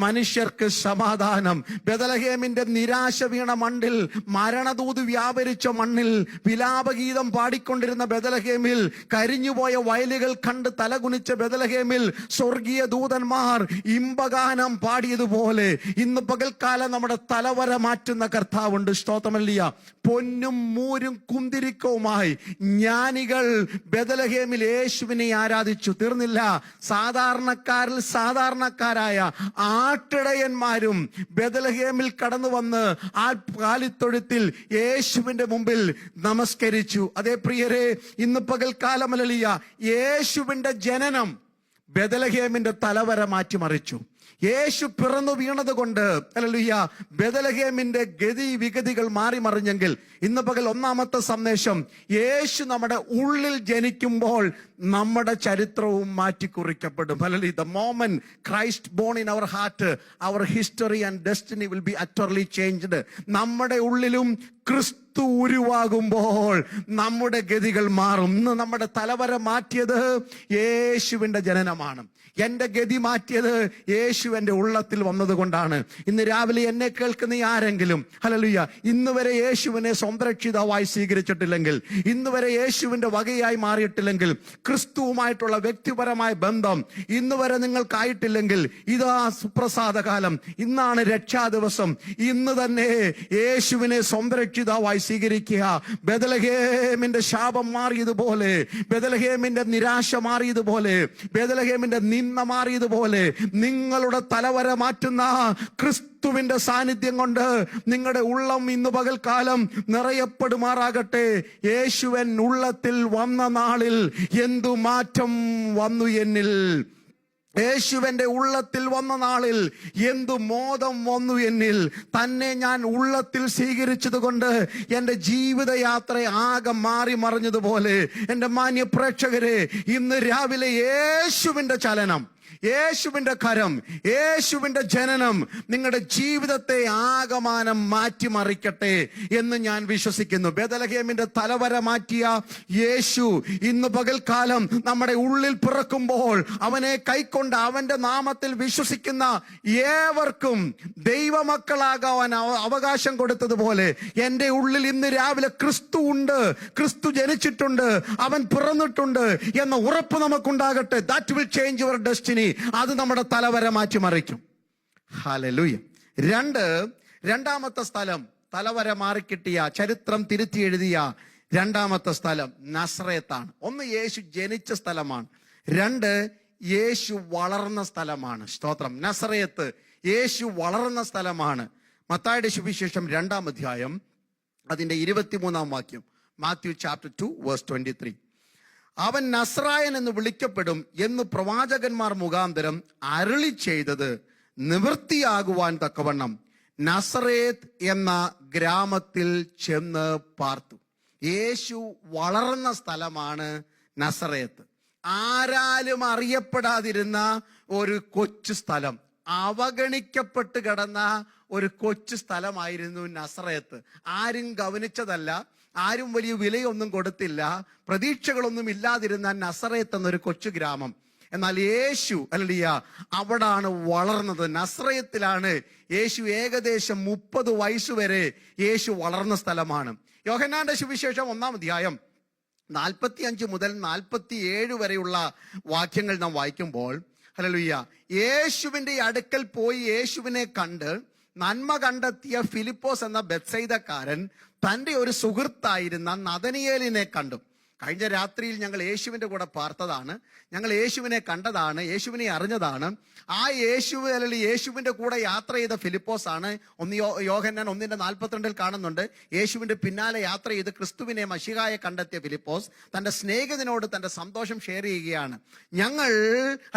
മനുഷ്യർക്ക് സമാധാനം. ബെത്ലഹേമിന്റെ നിരാശ വീണ മണ്ണിൽ, മരണദൂത് വ്യാപരിച്ച മണ്ണിൽ, വിലാപഗീതം പാടിക്കൊണ്ടിരുന്ന ബെത്ലഹേമിൽ, കരിഞ്ഞുപോയ വയലുകൾ കണ്ട് തലകുനിച്ച ബെത്ലഹേമിൽ സ്വർഗീയ ദൂതന്മാർ ഇമ്പഗാനം പാടിയതുപോലെ ഇന്ന് പകൽക്കാലം നമ്മുടെ തലവര മാറ്റുന്ന കർത്താവുണ്ട്. സ്തോത്രമല്ലിയ. പൊന്നും മൂരും കുന്തിരിക്കവുമായി ജ്ഞാനികൾ ബെത്ലഹേമിൽ യേശുവിനെ ആരാധിച്ചു. തീർന്നില്ല. സാധാരണക്കാരിൽ സാധാരണക്കാരായ ആട്ടിടയന്മാരും ബെത്ലഹേമിൽ കടന്നു വന്ന് ആ കാലിത്തൊഴുത്തിൽ യേശുവിന്റെ മുമ്പിൽ നമസ്കരിച്ചു. അതേ പ്രിയരെ, ഇന്ന് പകൽക്കാലം ഹല്ലേലൂയ, യേശുവിന്റെ ജനനം ബെത്ലഹേമിന്റെ തലവര മാറ്റിമറിച്ചു. യേശു പിറന്നു വീണത് കൊണ്ട് ഹല്ലേലൂയ ബെത്ലഹേമിന്റെ ഗതി വിഗതികൾ മാറി മറിഞ്ഞെങ്കിൽ ഇന്ന് പകൽ ഒന്നാമത്തെ സന്ദേശം, യേശു നമ്മുടെ ഉള്ളിൽ ജനിക്കുമ്പോൾ നമ്മുടെ ചരിത്രവും മാറ്റിക്കുറിക്കപ്പെടും. Hallelujah. The moment Christ born in our heart, our history and destiny will be utterly changed. നമ്മുടെ ഉള്ളിലും ക്രിസ്തു ഉരുവാകുമ്പോൾ നമ്മുടെ ഗതികൾ മാറും. ഇന്ന് നമ്മുടെ തലവര മാറ്റിയത് യേശുവിന്റെ ജനനമാണ്. എന്റെ ഗതി മാറ്റിയത് യേശു എന്റെ ഉള്ളത്തിൽ വന്നതുകൊണ്ടാണ്. ഇന്ന് രാവിലെ എന്നെ കേൾക്കുന്ന ആരെങ്കിലും ഹല്ലേലൂയ ഇന്ന് വരെ യേശുവിനെ സ്വന്തം രക്ഷിതാവായി സ്വീകരിച്ചിട്ടില്ലെങ്കിൽ, ഇന്ന് വരെ യേശുവിന്റെ വകയായി മാറിയിട്ടില്ലെങ്കിൽ, ക്രിസ്തുവുമായിട്ടുള്ള വ്യക്തിപരമായ ബന്ധം ഇന്ന് വരെ നിങ്ങൾക്കായിട്ടില്ലെങ്കിൽ, ഇതാ സുപ്രസാദ കാലം, ഇന്നാണ് രക്ഷാ ദിവസം. ഇന്ന് തന്നെ യേശുവിനെ സ്വന്തം രക്ഷിതാവായി സ്വീകരിക്കുക. ബെത്ലഹേമിന്റെ ശാപം മാറിയതുപോലെ, ബെത്ലഹേമിന്റെ നിരാശ മാറിയതുപോലെ, ബെത്ലഹേമിന്റെ നിന്ന മാറിയതുപോലെ നിങ്ങളുടെ തലവര മാറ്റുന്ന ക്രിസ്തുവിന്റെ സാന്നിധ്യം കൊണ്ട് നിങ്ങളുടെ ഉള്ളം ഇന്ന് പകൽക്കാലം നിറയപ്പെടുമാറാകട്ടെ. യേശുവൻ ഉള്ളത്തിൽ വന്ന നാളിൽ എന്തു മാറ്റം വന്നു എന്നിൽ. യേശുവിന്റെ ഉള്ളത്തിൽ വന്ന നാളിൽ എന്തു മോദം വന്നു എന്നിൽ. തന്നെ ഞാൻ ഉള്ളത്തിൽ സ്വീകരിച്ചത് കൊണ്ട് എന്റെ ജീവിതയാത്ര ആകെ മാറി മറിഞ്ഞതുപോലെ എന്റെ മാന്യ പ്രേക്ഷകരെ, ഇന്ന് രാവിലെ യേശുവിന്റെ ചലനം, യേശുവിന്റെ കരം, യേശുവിന്റെ ജനനം നിങ്ങളുടെ ജീവിതത്തെ ആകമാനം മാറ്റിമറിക്കട്ടെ എന്ന് ഞാൻ വിശ്വസിക്കുന്നു. ബെത്ലഹേമിന്റെ തലവര മാറ്റിയ യേശു ഇന്ന് പകൽക്കാലം നമ്മുടെ ഉള്ളിൽ പിറക്കുമ്പോൾ അവനെ കൈക്കൊണ്ട് അവന്റെ നാമത്തിൽ വിശ്വസിക്കുന്ന ഏവർക്കും ദൈവമക്കളാകാൻ അവകാശം കൊടുത്തതുപോലെ എന്റെ ഉള്ളിൽ ഇന്ന് രാവിലെ ക്രിസ്തു ഉണ്ട്, ക്രിസ്തു ജനിച്ചിട്ടുണ്ട്, അവൻ പിറന്നിട്ടുണ്ട് എന്ന ഉറപ്പ് നമുക്കുണ്ടാകട്ടെ. That will change your destiny. അത് നമ്മുടെ തലവര മാറ്റിമറിക്കും. ഹല്ലേലൂയ. രണ്ടാമത്തെ സ്ഥലം, തലവര മാറിക്കിട്ടിയ, ചരിത്രം തിരുത്തി എഴുതിയ രണ്ടാമത്തെ സ്ഥലം നസറേത്താണ്. ഒന്ന്, യേശു ജനിച്ച സ്ഥലമാണ്. രണ്ട്, യേശു വളർന്ന സ്ഥലമാണ്. സ്തോത്രം. നസറേത്ത് യേശു വളർന്ന സ്ഥലമാണ്. മത്തായിയുടെ സുവിശേഷം 2-ാം അധ്യായം അതിന്റെ 23-ാം വാക്യം, മാത്യു ചാപ്റ്റർ 2 വേഴ്സ് 23. അവൻ നസ്രായൻ എന്ന് വിളിക്കപ്പെടും എന്ന് പ്രവാചകന്മാർ മുഖാന്തരം അരുളി ചെയ്തത് നിവൃത്തിയാകുവാൻ തക്കവണ്ണം നസറേത്ത് എന്ന ഗ്രാമത്തിൽ ചെന്ന് പാർത്തു. യേശു വളർന്ന സ്ഥലമാണ് നസറേത്ത്. ആരാലും അറിയപ്പെടാതിരുന്ന ഒരു കൊച്ചു സ്ഥലം, അവഗണിക്കപ്പെട്ട് കിടന്ന ഒരു കൊച്ചു സ്ഥലമായിരുന്നു നസറേത്ത്. ആരും ഗവനിച്ചതല്ല, ആരും വലിയ വിലയൊന്നും കൊടുത്തില്ല, പ്രതീക്ഷകളൊന്നും ഇല്ലാതിരുന്ന നസറേത്ത് എന്നൊരു കൊച്ചു ഗ്രാമം. എന്നാൽ യേശു ഹല്ലേലൂയ അവിടാണ് വളർന്നത്. നസറേത്തിലാണ് യേശു ഏകദേശം 30 വയസ്സുവരെ യേശു വളർന്ന സ്ഥലമാണ്. യോഹന്നാന്റെ സുവിശേഷം 1-ാം അധ്യായം 45 മുതൽ 47 വരെയുള്ള വാക്യങ്ങൾ നാം വായിക്കുമ്പോൾ ഹല്ലേലൂയ യേശുവിന്റെ അടുക്കൽ പോയി യേശുവിനെ കണ്ട് നന്മ കണ്ടെത്തിയ ഫിലിപ്പോസ് എന്ന ബെത്സയിദക്കാരൻ തന്റെ ഒരു സുഹൃത്തായിരുന്ന നഥനയേലിനെ കണ്ടു. കഴിഞ്ഞ രാത്രിയിൽ ഞങ്ങൾ യേശുവിന്റെ കൂടെ പാർത്തതാണ്, ഞങ്ങൾ യേശുവിനെ കണ്ടതാണ്, യേശുവിനെ അറിഞ്ഞതാണ്. ആ യേശുവിന്റെ കൂടെ യാത്ര ചെയ്ത ഫിലിപ്പോസ് ആണ്. യോഹന്നാൻ 1:42 കാണുന്നുണ്ട്. യേശുവിന്റെ പിന്നാലെ യാത്ര ചെയ്ത് ക്രിസ്തുവിനെ മശിഹായെ കണ്ടെത്തിയ ഫിലിപ്പോസ് തന്റെ സ്നേഹിതനോട് തന്റെ സന്തോഷം ഷെയർ ചെയ്യുകയാണ്. ഞങ്ങൾ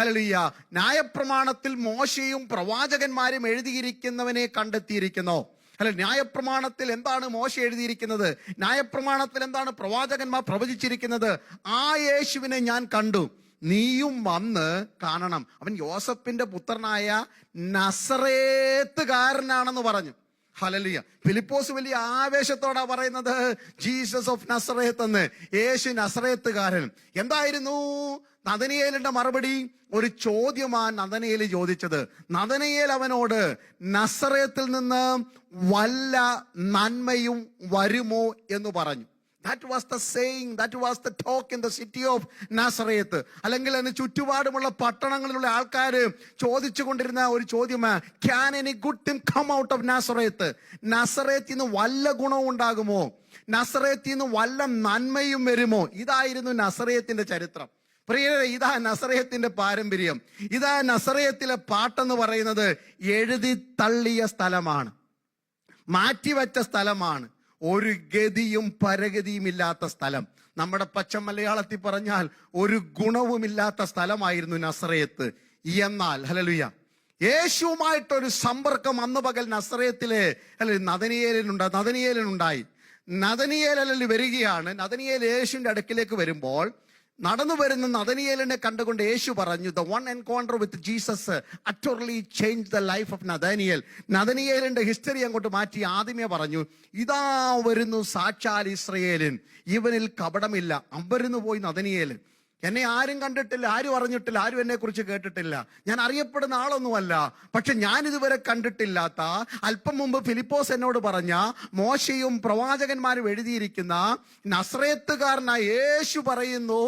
ഹല്ലേലൂയ ന്യായപ്രമാണത്തിൽ മോശയും പ്രവാചകന്മാരും എഴുതിയിരിക്കുന്നവനെ കണ്ടെത്തിയിരിക്കുന്നു. അല്ല, ന്യായപ്രമാണത്തിൽ എന്താണ് മോശ എഴുതിയിരിക്കുന്നത്, ന്യായപ്രമാണത്തിൽ എന്താണ് പ്രവാചകന്മാർ പ്രവചിച്ചിരിക്കുന്നത്, ആ യേശുവിനെ ഞാൻ കണ്ടു, നീയും വന്ന് കാണണം. അവൻ യോസഫിന്റെ പുത്രനായ നസറേത്തുകാരനാണെന്ന് പറഞ്ഞു. ഹല്ലേലൂയ. ഫിലിപ്പോസ് വലിയ ആവേശത്തോടാ പറയുന്നത് ജീസസ് ഓഫ് നസറേത്ത് എന്ന്. യേശു നസറേത്തുകാരൻ. എന്തായിരുന്നു നഥനയേലിന്റെ മറുപടി? ഒരു ചോദ്യമാണ് നഥനയേൽ ചോദിച്ചത്. നഥനയേൽ അവനോട് നസറേത്തിൽ നിന്ന് വല്ല നന്മയും വരുമോ എന്ന് പറഞ്ഞു. That was the saying, that was the talk in the city of Nazareth. അല്ലെങ്കിൽ അതിന് ചുറ്റുപാടുമുള്ള പട്ടണങ്ങളിലുള്ള ആൾക്കാർ ചോദിച്ചു കൊണ്ടിരുന്ന ഒരു ചോദ്യമാണ്, can any good thing come out of Nazareth? നസറേത്തിൽ നിന്ന് വല്ല ഗുണവും ഉണ്ടാകുമോ, നസറേത്തിൽ നിന്ന് വല്ല നന്മയും വരുമോ? ഇതായിരുന്നു നസറേത്തിന്റെ ചരിത്രം. പ്രിയരെ, ഇതാ നസറേത്തിന്റെ പാരമ്പര്യം. ഇതാ നസറേത്തിലെ പാട്ടെന്ന് പറയുന്നത് എഴുതി തള്ളിയ സ്ഥലമാണ്, മാറ്റിവെച്ച സ്ഥലമാണ്, ഒരു ഗതിയും പരഗതിയും ഇല്ലാത്ത സ്ഥലം. നമ്മുടെ പച്ച മലയാളത്തിൽ പറഞ്ഞാൽ ഒരു ഗുണവുമില്ലാത്ത സ്ഥലമായിരുന്നു നസറേത്ത്. എന്നാൽ ഹല്ലേലൂയ യേശുവുമായിട്ടൊരു സമ്പർക്കം അന്ന് പകൽ നസറേത്തിലെ നദനിയേലിനുണ്ടായി. നദനിയേലിൽ വരികയാണ്. നദനിയേൽ യേശുവിന്റെ അടുക്കിലേക്ക് വരുമ്പോൾ നടന്നു വരുന്ന നദനിയേലിനെ കണ്ടുകൊണ്ട് യേശു പറഞ്ഞു, the one encounter with Jesus utterly change the life of Nathanael. നദനിയേലിന്റെ ഹിസ്റ്ററി അങ്ങോട്ട് മാറ്റി ആദ്യമേ പറഞ്ഞു, ഇതാ വരുന്നു സാക്ഷാൽ ഇസ്രയേലിൻ, ഇവനിൽ കപടമില്ല. അമ്പരുന്ന് പോയി നദനിയേൽ. എന്നെ ആരും കണ്ടിട്ടില്ല, ആരും അറിഞ്ഞിട്ടില്ല, ആരും എന്നെ കുറിച്ച് കേട്ടിട്ടില്ല, ഞാൻ അറിയപ്പെടുന്ന ആളൊന്നുമല്ല. പക്ഷെ ഞാൻ ഇതുവരെ കണ്ടിട്ടില്ലാത്ത, അല്പം മുമ്പ് ഫിലിപ്പോസ് എന്നോട് പറഞ്ഞ, മോശയും പ്രവാചകന്മാരും എഴുതിയിരിക്കുന്ന നസ്രേത്തുകാരനായ യേശു പറയുന്നു,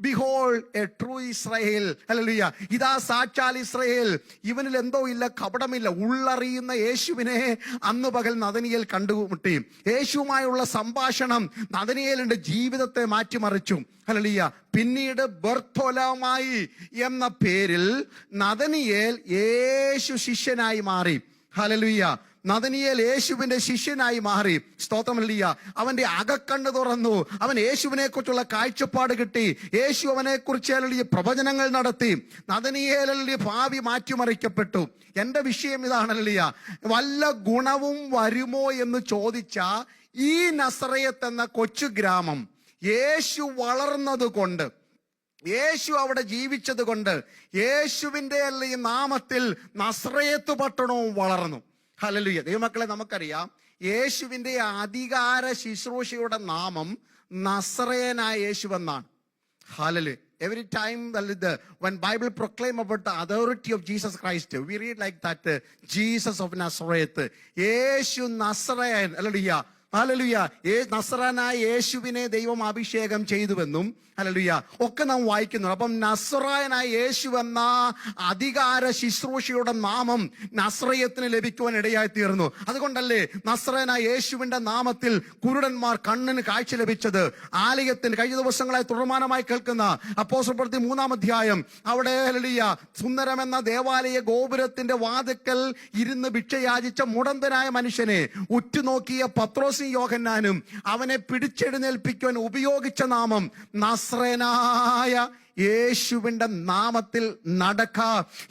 behold A true Israel. Hallelujah. ഇതാ സാക്ഷാൽ ഇസ്രായേൽ, ഇവനിൽ എന്തോ ഇല്ല, കപടമില്ല. ഉള്ളറിയുന്ന യേശുവിനെ അന്ന് പകൽ നദനിയേൽ കണ്ടുമുട്ടി. യേശുവുമായുള്ള സംഭാഷണം നദനിയേലിന്റെ ജീവിതത്തെ മാറ്റിമറിച്ചു. ഹല്ലേലൂയ. പിന്നീട് ബർത്തോലമായി എന്ന പേരിൽ നദനിയേൽ യേശു ശിഷ്യനായി മാറി. ഹല്ലേലൂയ. നദനിയേൽ യേശുവിന്റെ ശിഷ്യനായി മാറി. സ്തോത്രം. ഹല്ലേലൂയ. അവന്റെ അകക്കണ്ണ് തുറന്നു. അവൻ യേശുവിനെ കുറിച്ചുള്ള കാഴ്ചപ്പാട് കിട്ടി. യേശു അവനെ കുറിച്ച് പ്രവചനങ്ങൾ നടത്തി. നദനിയേലിന്റെ ഭാവി മാറ്റിമറിക്കപ്പെട്ടു. എന്റെ വിഷയം ഇതാണല്ലിയ, വല്ല ഗുണവും വരുമോ എന്ന് ചോദിച്ച ഈ നസറയത്ത് എന്ന കൊച്ചു ഗ്രാമം യേശു വളർന്നത് കൊണ്ട്, യേശു അവിടെ ജീവിച്ചത് കൊണ്ട്, യേശുവിന്റെ ഈ നാമത്തിൽ നസ്രയത്ത് പട്ടണവും വളർന്നു. ഹല്ലേലൂയ. ദൈവമക്കളെ, നമുക്കറിയാം യേശുവിന്റെ അധികാര ശുശ്രൂഷയുടെ നാമം നസ്രയനായ യേശു എന്നാണ്. Hallelujah. Every time when Bible proclaim about the authority of Jesus Christ, we read like that, Jesus of Nazareth, യേശു നസ്രയൻ. ഹല്ലേലൂയ. ഹല്ലേലൂയ. നസ്രാനായ യേശുവിനെ ദൈവം അഭിഷേകം ചെയ്തുവെന്നും ഹല്ലേലൂയ ഒക്കെ നാം വായിക്കുന്നു. അപ്പം നസ്രായനായ യേശു എന്ന അധികാര ശുശ്രൂഷയുടെ നാമം നസ്രയത്തിന് ലഭിക്കുവാൻ ഇടയായി തീർന്നു. അതുകൊണ്ടല്ലേ നസ്രായനായ യേശുവിന്റെ നാമത്തിൽ കുരുടന്മാർ കണ്ണിന് കാഴ്ച ലഭിച്ചത്. ആലയത്തിന് കഴിഞ്ഞ ദിവസങ്ങളായി തുടർമാനമായി കേൾക്കുന്ന അപ്പോസ്തല പ്രവൃത്തി 3-ാം അധ്യായം, അവിടെ ഹല്ലേലൂയ സുന്ദരമെന്ന ദേവാലയ ഗോപുരത്തിന്റെ വാതിക്കൽ ഇരുന്ന് ഭിക്ഷയാചിച്ച മുടന്തനായ മനുഷ്യനെ ഉറ്റുനോക്കിയ പത്രോസ് യോഹന്നാനും അവനെ പിടിച്ചെഴുന്നേൽപ്പിക്കുവാൻ ഉപയോഗിച്ച നാമം നസ്രയനായ യേശുവിന്റെ നാമത്തിൽ നടക്ക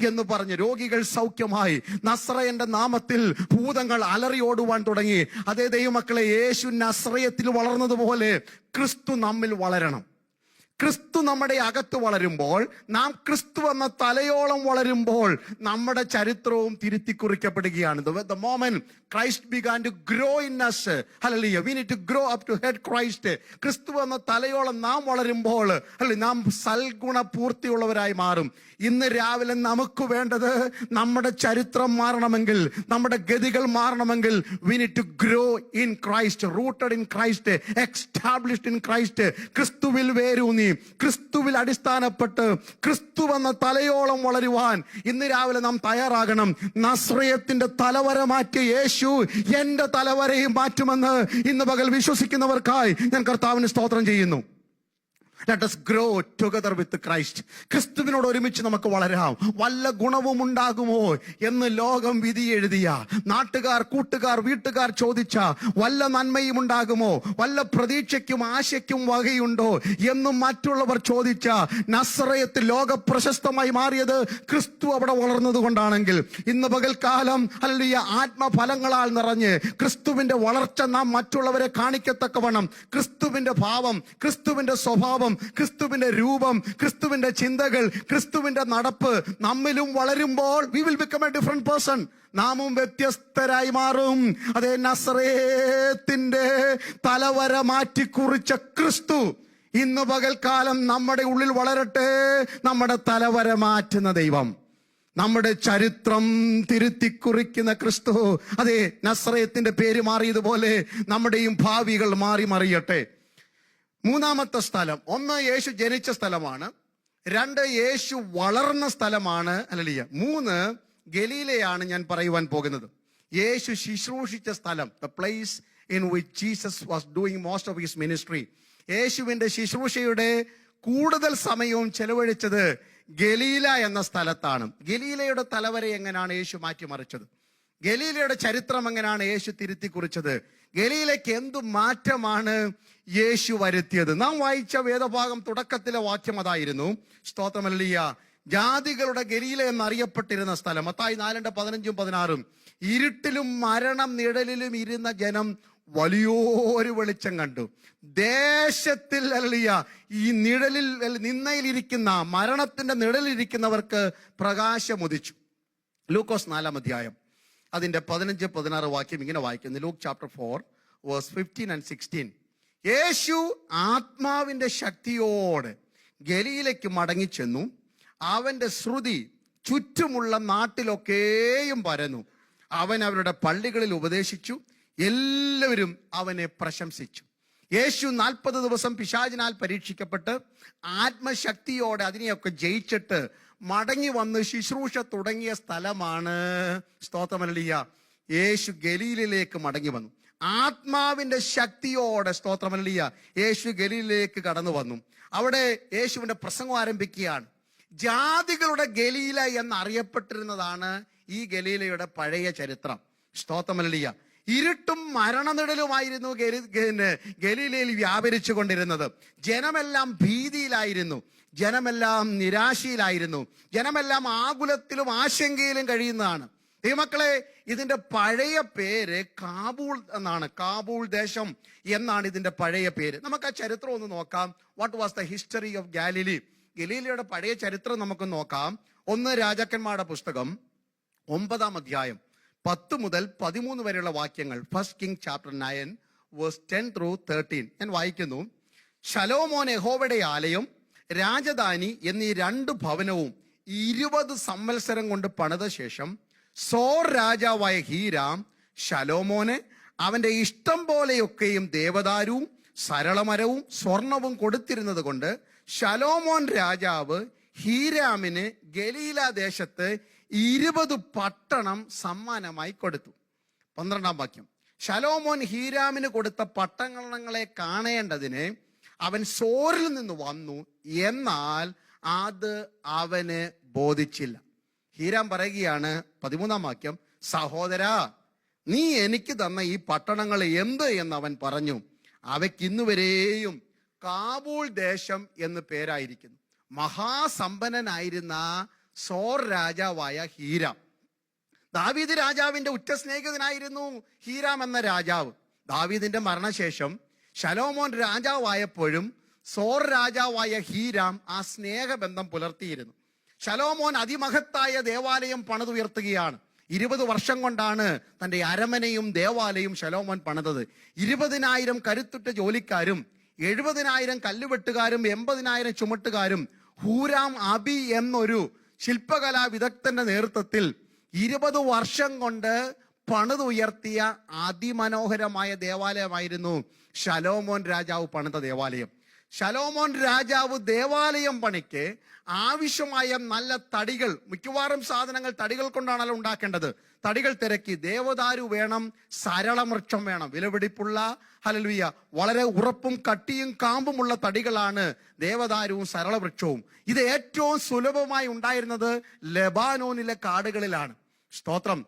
എന്ന് പറഞ്ഞ് രോഗികൾ സൗഖ്യമായി. നസ്രയന്റെ നാമത്തിൽ ഭൂതങ്ങൾ അലറിയോടുവാൻ തുടങ്ങി. അതേ ദൈവമക്കളെ, യേശു നസ്രയത്തിൽ വളർന്നതുപോലെ ക്രിസ്തു നമ്മിൽ വളരണം. ക്രിസ്തു നമ്മുടെ അകത്ത് വളരുമ്പോൾ, നാം ക്രിസ്തു എന്ന തലയോളം വളരുമ്പോൾ നമ്മുടെ ചരിത്രവും തിരുത്തി കുറിക്കപ്പെടുകയാണ്. The moment Christ began to grow in us, hallelujah, we need to grow up to head Christ. ക്രിസ്തു എന്ന തലയോളം നാം വളരുമ്പോൾ നാം സൽഗുണ പൂർത്തിയുള്ളവരായി മാറും. ഇന്ന് രാവിലെ നമുക്ക് വേണ്ടത്, നമ്മുടെ ചരിത്രം മാറണമെങ്കിൽ, നമ്മുടെ ഗതികൾ മാറണമെങ്കിൽ, we need to grow in Christ, rooted in Christ, established in Christ. ക്രിസ്തുവിൽ വേരൂന്നി, ക്രിസ്തുവിൽ അടിസ്ഥാനപ്പെട്ട് ക്രിസ്തു എന്ന തലയോളം വളരുവാൻ ഇന്ന് രാവിലെ നാം തയ്യാറാകണം. നസ്രയത്തിന്റെ തലവര മാറ്റിയ യേശു എന്റെ തലവരയും മാറ്റുമെന്ന് ഇന്ന് പകൽ വിശ്വസിക്കുന്നവർക്കായി ഞാൻ കർത്താവിന് സ്തോത്രം ചെയ്യുന്നു. Let us grow together with Christ. ക്രിസ്തുവിനോട് ഒരുമിച്ച് നമുക്ക് വളരാം. വല്ല ഗുണവും ഉണ്ടാകുമോ എന്ന് ലോകം വിധി എഴുതിയ, നാട്ടുകാർ, കൂട്ടുകാർ, വീട്ടുകാർ ചോദിച്ച വല്ല നന്മയും ഉണ്ടാകുമോ, വല്ല പ്രതീക്ഷയ്ക്കും ആശയ്ക്കും വകയുണ്ടോ എന്നും മറ്റുള്ളവർ ചോദിച്ച നസ്രയത്ത് ലോക പ്രശസ്തമായി മാറിയത് ക്രിസ്തു അവിടെ വളർന്നത് കൊണ്ടാണെങ്കിൽ, ഇന്ന് പകൽക്കാലം ഹല്ലേലൂയ ആത്മഫലങ്ങളാൽ നിറഞ്ഞ് ക്രിസ്തുവിന്റെ വളർച്ച നാം മറ്റുള്ളവരെ കാണിക്കത്തക്കവണ്ണം ക്രിസ്തുവിന്റെ ഭാവം, ക്രിസ്തുവിന്റെ സ്വഭാവം, ക്രിസ്തുവിന്റെ രൂപം, ക്രിസ്തുവിന്റെ ചിന്തകൾ, ക്രിസ്തുവിന്റെ നടപ്പ് നമ്മിലും വളരുമ്പോൾ we will become a different person. നാമും വ്യത്യസ്തരായി മാറും. അതേ നസ്രയത്തിന്റെ തലവര മാറ്റി കുറിച്ച ക്രിസ്തു ഇന്ന് പകൽക്കാലം നമ്മുടെ ഉള്ളിൽ വളരട്ടെ. നമ്മുടെ തലവര മാറ്റുന്ന ദൈവം, നമ്മുടെ ചരിത്രം തിരുത്തിക്കുറിക്കുന്ന ക്രിസ്തു, അതേ നസ്രയത്തിന്റെ പേര് മാറിയതുപോലെ നമ്മുടെയും ഭാവികൾ മാറി മറിയട്ടെ. മൂന്നാമത്തെ സ്ഥലം, ഒന്ന് യേശു ജനിച്ച സ്ഥലമാണ്, 2 യേശു വളർന്ന സ്ഥലമാണ്, ഹല്ലേലൂയ. 3 ഗലീലയാണ് ഞാൻ പറയുവാൻ പോകുന്നത്. യേശു ശുശ്രൂഷിച്ച സ്ഥലം, the place in which Jesus was doing most of his ministry. യേശുവിന്റെ ശുശ്രൂഷയുടെ കൂടുതൽ സമയവും ചെലവഴിച്ചത് ഗലീല എന്ന സ്ഥലത്താണ്. ഗലീലയുടെ തലവരെ എങ്ങനെയാണ് യേശു മാറ്റിമറിച്ചത്? ഗലീലയുടെ ചരിത്രം എങ്ങനെയാണ് യേശു തിരുത്തി കുറിച്ചത്? ഗലീലയ്ക്ക് എന്തു മാറ്റമാണ് യേശു വരുത്തിയത്? നാം വായിച്ച വേദഭാഗം തുടക്കത്തിലെ വാക്യം അതായിരുന്നു. സ്തോത്രം. ഹല്ലേലൂയ. ജാതികളുടെ ഗലീല എന്നറിയപ്പെട്ടിരുന്ന സ്ഥലം. മത്തായി 4:15-16. ഇരുട്ടിലും മരണം നിഴലിലും ഇരുന്ന ജനം വലിയൊരു വെളിച്ചം കണ്ടു. ദേശത്തിൽ ഈ നിഴലിൽ നിന്നയിലിരിക്കുന്ന, മരണത്തിന്റെ നിഴലിരിക്കുന്നവർക്ക് പ്രകാശമുദിച്ചു. ലൂക്കോസ് 4-ാം അധ്യായം അതിന്റെ 15-16 വാക്യം ഇങ്ങനെ വായിക്കുന്നു. Luke chapter 4 verse 15 and 16. യേശു ആത്മാവിന്റെ ശക്തിയോടെ ഗലീലയ്ക്ക് മടങ്ങിച്ചെന്നു. അവന്റെ ശ്രുതി ചുറ്റുമുള്ള നാട്ടിലൊക്കെയും പരന്നു. അവൻ അവരുടെ പള്ളികളിൽ ഉപദേശിച്ചു. എല്ലാവരും അവനെ പ്രശംസിച്ചു. യേശു 40 ദിവസം പിശാചിനാൽ പരീക്ഷിക്കപ്പെട്ട് ആത്മശക്തിയോടെ അതിനെയൊക്കെ ജയിച്ചിട്ട് മടങ്ങി വന്ന് ശുശ്രൂഷ തുടങ്ങിയ സ്ഥലമാണ്, സ്തോത്രം ഹല്ലേലൂയ, യേശു ഗലീലയിലേക്ക് മടങ്ങി വന്നു. ആത്മാവിന്റെ ശക്തിയോടെ, സ്തോത്രം ഹല്ലേലൂയ, യേശു ഗലീലയിലേക്ക് കടന്നു വന്നു. അവിടെ യേശുവിന്റെ പ്രസംഗം ആരംഭിക്കുകയാണ്. ജാതികളുടെ ഗലീല എന്നറിയപ്പെട്ടിരുന്നതാണ് ഈ ഗലീലയുടെ പഴയ ചരിത്രം. സ്തോത്രം ഹല്ലേലൂയ. ഇരുട്ടും മരണനിഴലുമായിരുന്നു ഗലീലയിൽ വ്യാപരിച്ചു കൊണ്ടിരുന്നത്. ജനമെല്ലാം ഭീതിയിലായിരുന്നു, ജനമെല്ലാം നിരാശയിലായിരുന്നു, ജനമെല്ലാം ആകുലത്തിലും ആശങ്കയിലും കഴിയുന്നതാണ്. ദൈവമക്കളെ, ഇതിന്റെ പഴയ പേര് കാബൂൾ എന്നാണ്. കാബൂൾ ദേശം എന്നാണ് ഇതിന്റെ പഴയ പേര്. നമുക്ക് ആ ചരിത്രം ഒന്ന് നോക്കാം. What was the history of Galilee? ഗലീലയുടെ പഴയ ചരിത്രം നമുക്ക് നോക്കാം. 1 രാജാക്കന്മാരുടെ പുസ്തകം 9-ാം അധ്യായം 10 മുതൽ 13 വരെയുള്ള വാക്യങ്ങൾ. 1 Kings chapter 9 verse 10-13 ഞാൻ വായിക്കുന്നു. ശലോമോൻ യഹോവയുടെ ആലയം, രാജധാനി എന്നീ 2 ഭവനവും 20 സംവത്സരം കൊണ്ട് പണിത ശേഷം സോർ രാജാവായ ഹീരാം ശലോമോനെ അവന്റെ ഇഷ്ടം പോലെയൊക്കെയും ദേവദാരുവും സരളമരവും സ്വർണവും കൊടുത്തിരുന്നത് കൊണ്ട് ശലോമോൻ രാജാവ് ഹീരാമിന് ഗലീല ദേശത്ത് 20 പട്ടണം സമ്മാനമായി കൊടുത്തു. 12-ാം വാക്യം. ശലോമോൻ ഹീരാമിന് കൊടുത്ത പട്ടണങ്ങളെ കാണേണ്ടതിന് അവൻ സോറിൽ നിന്ന് വന്നു, എന്നാൽ അത് അവന് ബോധിച്ചില്ല. ഹീരാം പറയുകയാണ്, 13-ാം വാക്യം, സഹോദരാ, നീ എനിക്ക് തന്ന ഈ പട്ടണങ്ങൾ എന്ത് എന്ന് അവൻ പറഞ്ഞു. അവയ്ക്ക് ഇന്നുവരെയും കാബൂൾ ദേശം എന്ന് പേരായിരിക്കുന്നു. മഹാസമ്പന്നനായിരുന്ന സോർ രാജാവായ ഹീരാം, ദാവീദ് രാജാവിന്റെ ഉറ്റ സ്നേഹിതനായിരുന്നു ഹീരാം എന്ന രാജാവ്. ദാവീദിന്റെ മരണശേഷം ശലോമോൻ രാജാവായപ്പോഴും സോർ രാജാവായ ഹീരാം ആ സ്നേഹബന്ധം പുലർത്തിയിരുന്നു. ശലോമോൻ അതിമഹത്തായ ദേവാലയം പണിതുയർത്തുകയാണ്. 20 വർഷം കൊണ്ടാണ് തന്റെ അരമനയും ദേവാലയവും ശലോമോൻ പണിതത്. 20,000 കരുത്തുറ്റ ജോലിക്കാരും 70,000 കല്ലുവെട്ടുകാരും 80,000 ചുമട്ടുകാരും ഹൂരാം അബി എന്നൊരു ശില്പകലാ വിദഗ്ധന്റെ നേതൃത്വത്തിൽ 20 വർഷം കൊണ്ട് പണിതുയർത്തിയ അതിമനോഹരമായ ദേവാലയമായിരുന്നു ശലോമോൻ രാജാവ് പണിത ദേവാലയം. ശലോമോൻ രാജാവ് ദേവാലയം പണിക്ക് ആവശ്യമായ നല്ല തടികൾ, മിക്കവാറും സാധനങ്ങൾ തടികൾ കൊണ്ടാണല്ലോ ഉണ്ടാക്കേണ്ടത്, തടികൾ തിരക്കി. ദേവദാരു വേണം, സരളവൃക്ഷം വേണം, വിലപിടിപ്പുള്ള, ഹല്ലേലൂയ, വളരെ ഉറപ്പും കട്ടിയും കാമ്പുമുള്ള തടികളാണ് ദേവദാരുവും സരളവൃക്ഷവും. ഇത് ഏറ്റവും സുലഭമായി ഉണ്ടായിരുന്നത് ലെബാനോനിലെ കാടുകളിലാണ്. സ്തോത്രം.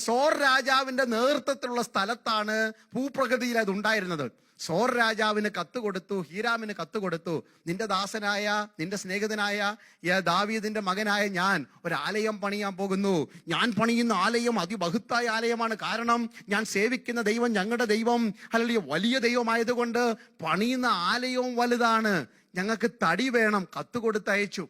സോർ രാജാവിന്റെ നേതൃത്വത്തിലുള്ള സ്ഥലത്താണ് ഭൂപ്രകൃതിയിൽ അത് ഉണ്ടായിരുന്നത്. സോർ രാജാവിന് കത്ത് കൊടുത്തു, ഹീരാമിന് കത്ത് കൊടുത്തു, നിന്റെ ദാസനായ, നിന്റെ സ്നേഹിതനായ ദാവീദിന്റെ മകനായ ഞാൻ ഒരാലയം പണിയാൻ പോകുന്നു. ഞാൻ പണിയുന്ന ആലയം അതിമഹത്തായ ആലയമാണ്. കാരണം ഞാൻ സേവിക്കുന്ന ദൈവം, ഞങ്ങളുടെ ദൈവം അല്ലെങ്കിൽ വലിയ ദൈവമായതുകൊണ്ട് പണിയുന്ന ആലയവും വലുതാണ്. ഞങ്ങൾക്ക് തടി വേണം. കത്ത് കൊടുത്തയച്ചു.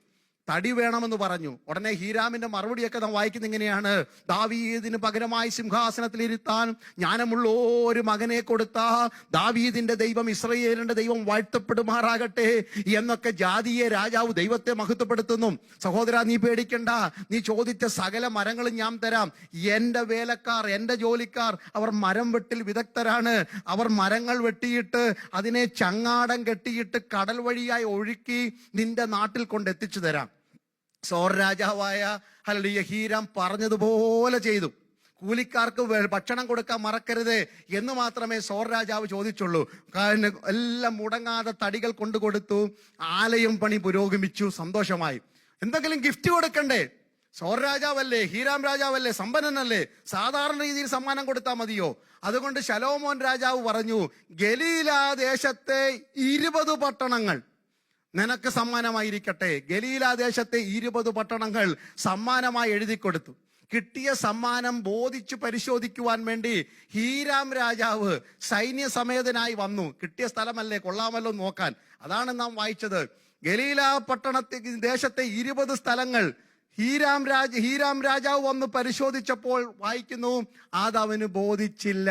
തടി വേണമെന്ന് പറഞ്ഞു. ഉടനെ ഹീരാമിന്റെ മറുപടിയൊക്കെ നാം വായിക്കുന്ന ഇങ്ങനെയാണ്: ദാവീദിന് പകരമായി സിംഹാസനത്തിൽ ഇരുത്താൻ ജ്ഞാനമുള്ള ഒരു മകനെ കൊടുത്ത ദാവീദിന്റെ ദൈവം, ഇസ്രായേലിന്റെ ദൈവം വാഴ്ത്തപ്പെടുമാറാകട്ടെ എന്നൊക്കെ ജാതീയ രാജാവ് ദൈവത്തെ മഹത്വപ്പെടുത്തുന്നു. സഹോദരാ, നീ പേടിക്കണ്ട, നീ ചോദിച്ച സകല മരങ്ങളും ഞാൻ തരാം. എന്റെ വേലക്കാർ, എന്റെ ജോലിക്കാർ, അവർ മരം വെട്ടിൽ വിദഗ്ധരാണ്. അവർ മരങ്ങൾ വെട്ടിയിട്ട് അതിനെ ചങ്ങാടം കെട്ടിയിട്ട് കടൽ വഴിയായി ഒഴുക്കി നിന്റെ നാട്ടിൽ കൊണ്ടെത്തിച്ചു തരാം. സോർ രാജാവായ ഹല്ലേലൂയ ഹീരാം പറഞ്ഞതുപോലെ ചെയ്തു. കൂലിക്കാർക്ക് ഭക്ഷണം കൊടുക്കാൻ മറക്കരുത് എന്ന് മാത്രമേ സോർ രാജാവ് ചോദിച്ചുള്ളൂ. കാരണം എല്ലാം മുടങ്ങാതെ തടികൾ കൊണ്ടു കൊടുത്തു. ആലയം പണി പുരോഗമിച്ചു. സന്തോഷമായി. എന്തെങ്കിലും ഗിഫ്റ്റ് കൊടുക്കണ്ടേ? സോർ രാജാവല്ലേ, ഹീരാം രാജാവല്ലേ, സമ്പന്നനല്ലേ, സാധാരണ രീതിയിൽ സമ്മാനം കൊടുത്താൽ മതിയോ? അതുകൊണ്ട് ശലോമോൻ രാജാവ് പറഞ്ഞു, ഗലീല ദേശത്തെ 20 പട്ടണങ്ങൾ നിനക്ക് സമ്മാനമായിരിക്കട്ടെ. ഗലീല ദേശത്തെ 20 പട്ടണങ്ങൾ സമ്മാനമായി എഴുതി കൊടുത്തു. കിട്ടിയ സമ്മാനം ബോധിച്ചു പരിശോധിക്കുവാൻ വേണ്ടി ഹീരാം രാജാവ് സൈന്യസമേതനായി വന്നു. കിട്ടിയ സ്ഥലമല്ലേ, കൊള്ളാമല്ലോ നോക്കാൻ. അതാണ് നാം വായിച്ചത്. ഗലീല ദേശത്തെ 20 സ്ഥലങ്ങൾ ഹീരാം രാജാവ് വന്ന് പരിശോധിച്ചപ്പോൾ വായിക്കുന്നു, അതവന് ബോധിച്ചില്ല.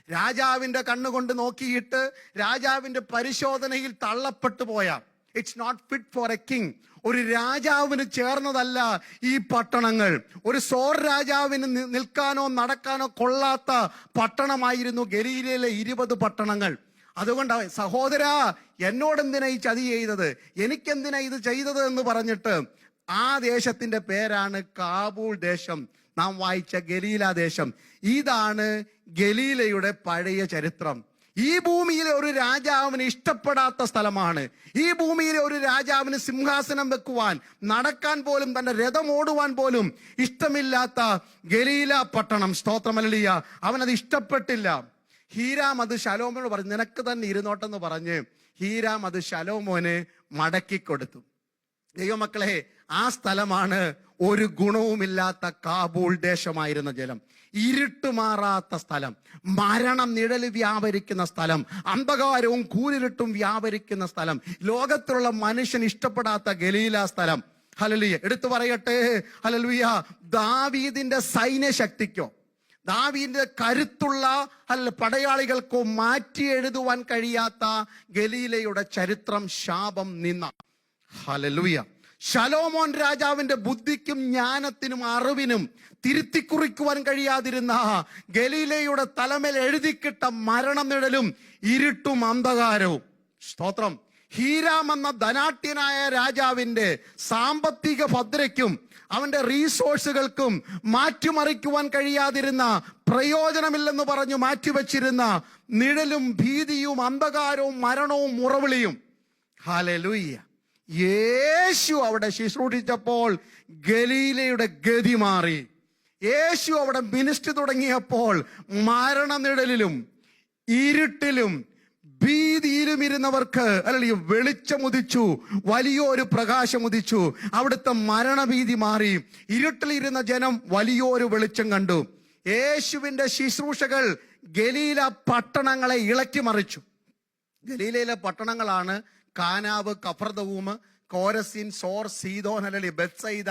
രാജാവിന്റെ കണ്ണുകൊണ്ട് നോക്കിയിട്ട് രാജാവിന്റെ പരിശോധനയിൽ തള്ളപ്പെട്ടു പോയ, it's not fit for a king, ഒരു രാജാവിന് ചേർന്നതല്ല ഈ പട്ടണങ്ങൾ. ഒരു സോർ രാജാവിന് നിൽക്കാനോ നടക്കാനോ കൊള്ളാത്ത പട്ടണമായിരുന്നു ഗലീലയിലെ 20 പട്ടണങ്ങൾ. അതുകൊണ്ട് സഹോദരാ, എന്നോടെന്തിനാ ഈ ചതി ചെയ്തത്, എനിക്കെന്തിനാ ഇത് ചെയ്തത് എന്ന് പറഞ്ഞിട്ട് ആ ദേശത്തിന്റെ പേരാണ് കാബൂൾ ദേശം. നാം വായിച്ച ഗലീല ദേശം. ഇതാണ് ഗലീലയുടെ പഴയ ചരിത്രം. ഈ ഭൂമിയിലെ ഒരു രാജാവിന് ഇഷ്ടപ്പെടാത്ത സ്ഥലമാണ്. ഈ ഭൂമിയിലെ ഒരു രാജാവിന് സിംഹാസനം വെക്കുവാൻ, നടക്കാൻ പോലും, തന്റെ രഥം ഓടുവാൻ പോലും ഇഷ്ടമില്ലാത്ത ഗലീല പട്ടണം. സ്തോത്രം ഹല്ലേലൂയ. അവനത് ഇഷ്ടപ്പെട്ടില്ല. ഹീരാം അത് ശലോമോനോട് പറഞ്ഞു, നിനക്ക് തന്നെ ഇരുന്നോട്ടെന്ന് പറഞ്ഞ് ഹീരാം അത് ശലോമോന് മടക്കി കൊടുത്തു. ദൈവമക്കളെ, ആ സ്ഥലമാണ് ഒരു ഗുണവുമില്ലാത്ത കാബൂൾ ദേശമായിരുന്ന ജലം. ഇരുട്ടുമാറാത്ത സ്ഥലം, മരണം നിഴല് വ്യാപരിക്കുന്ന സ്ഥലം, അന്ധകാരവും കൂരിരുട്ടും വ്യാപരിക്കുന്ന സ്ഥലം, ലോകത്തിലുള്ള മനുഷ്യൻ ഇഷ്ടപ്പെടാത്ത ഗലീല സ്ഥലം. ഹല്ലേലൂയ. എടുത്തു പറയട്ടെ, ഹല്ലേലൂയ. ദാവീദിന്റെ സൈന്യശക്തിക്കോ ദാവീദിന്റെ കരുത്തുള്ള പടയാളികൾക്കോ മാറ്റി എഴുതുവാൻ കഴിയാത്ത ഗലീലയുടെ ചരിത്രം ശാപം നിന്ന. ഹല്ലേലൂയ. ശലോമോൻ രാജാവിന്റെ ബുദ്ധിക്കും ജ്ഞാനത്തിനും അറിവിനും തിരുത്തിക്കുറിക്കുവാൻ കഴിയാതിരുന്ന ഗലീലയുടെ തലമേൽ എഴുതിക്കിട്ട മരണനിഴലും ഇരുട്ടും അന്ധകാരവും. സ്തോത്രം. ഹീരാം എന്ന ധനാട്യനായ രാജാവിന്റെ സാമ്പത്തിക ഭദ്രയ്ക്കും അവന്റെ റീസോഴ്സുകൾക്കും മാറ്റിമറിക്കുവാൻ കഴിയാതിരുന്ന, പ്രയോജനമില്ലെന്ന് പറഞ്ഞു മാറ്റിവെച്ചിരുന്ന നിഴലും ഭീതിയും അന്ധകാരവും മരണവും മുറവിളിയും. ഹല്ലേലൂയ. യേശു അവിടെ ശുശ്രൂഷിച്ചപ്പോൾ ഗലീലയുടെ ഗതി മാറി. യേശു അവിടെ മിനിസ്ട്രി തുടങ്ങിയപ്പോൾ മരണനിഴലിലും ഇരുട്ടിലും ഭീതിയിലും ഇരുന്നവർക്ക് അല്ലെങ്കിൽ വെളിച്ചമുദിച്ചു, വലിയൊരു പ്രകാശമുദിച്ചു. അവിടുത്തെ മരണഭീതി മാറി. ഇരുട്ടിലിരുന്ന ജനം വലിയൊരു വെളിച്ചം കണ്ടു. യേശുവിന്റെ ശുശ്രൂഷകൾ ഗലീല പട്ടണങ്ങളെ ഇളക്കി മറിച്ചു. ഗലീലയിലെ പട്ടണങ്ങളാണ് കാനാവ്, കഫർദവൂം, കോരസിൻ, സോർ, സീദോൻ, ബെത്സൈദ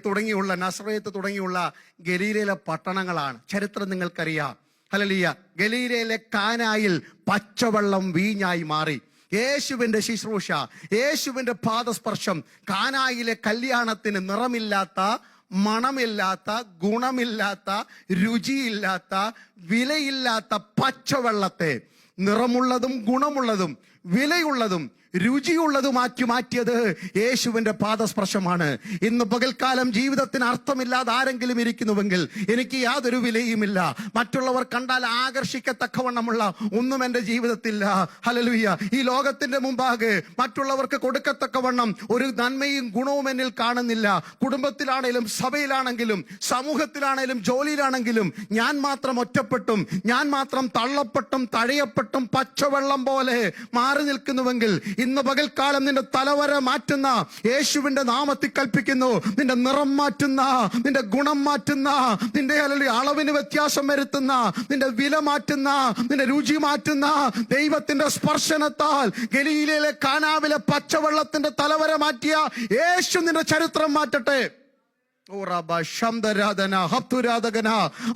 തുടങ്ങിയുള്ള, നസ്രയത്ത് തുടങ്ങിയുള്ള ഗലീലയിലെ പട്ടണങ്ങളാണ്. ചരിത്രം നിങ്ങൾക്കറിയാം. ഹല്ലേലൂയ. ഗലീലയിലെ കാനായിൽ പച്ചവെള്ളം വീഞ്ഞായി മാറി. യേശുവിന്റെ ശുശ്രൂഷ, യേശുവിന്റെ പാദസ്പർശം കാനായിലെ കല്യാണത്തിന് നിറമില്ലാത്ത, മണമില്ലാത്ത, ഗുണമില്ലാത്ത, രുചിയില്ലാത്ത, വിലയില്ലാത്ത പച്ചവെള്ളത്തെ നിറമുള്ളതും ഗുണമുള്ളതും വിലയുള്ളതും രുചിയുള്ളതുമാക്കി മാറ്റിയത് യേശുവിന്റെ പാദസ്പർശമാണ്. ഇന്ന് പകൽക്കാലം ജീവിതത്തിന് അർത്ഥമില്ലാതെ ആരെങ്കിലും ഇരിക്കുന്നുവെങ്കിൽ എനിക്ക് യാതൊരു വിലയുമില്ല, മറ്റുള്ളവർ കണ്ടാൽ ആകർഷിക്കത്തക്കവണ്ണമുള്ള ഒന്നും എന്റെ ജീവിതത്തില്ല. ഹല്ലേലൂയ. ഈ ലോകത്തിന്റെ മുമ്പാകെ മറ്റുള്ളവർക്ക് കൊടുക്കത്തക്കവണ്ണം ഒരു നന്മയും ഗുണവും എന്നിൽ കാണുന്നില്ല. കുടുംബത്തിലാണെങ്കിലും സഭയിലാണെങ്കിലും സമൂഹത്തിലാണെങ്കിലും ജോലിയിലാണെങ്കിലും ഞാൻ മാത്രം ഒറ്റപ്പെട്ടും ഞാൻ മാത്രം തള്ളപ്പെട്ടും തഴയപ്പെട്ടും പച്ചവെള്ളം പോലെ മാറി നിൽക്കുന്നുവെങ്കിൽ ഇന്ന് പകൽക്കാലം നിന്റെ തലവര മാറ്റുന്ന യേശുവിന്റെ നാമത്തിൽ കൽപ്പിക്കുന്നു. നിന്റെ നിറം മാറ്റുന്ന, നിന്റെ ഗുണം മാറ്റുന്ന, നിന്റെ അളവിന് വ്യത്യാസം വരുത്തുന്ന, നിന്റെ വില മാറ്റുന്ന, നിന്റെ രുചി മാറ്റുന്ന ദൈവത്തിന്റെ സ്പർശനത്താൽ ഗലീലയിലെ കാനാവിലെ പച്ചവെള്ളത്തിന്റെ തലവര മാറ്റിയ യേശു നിന്റെ ചരിത്രം മാറ്റട്ടെ.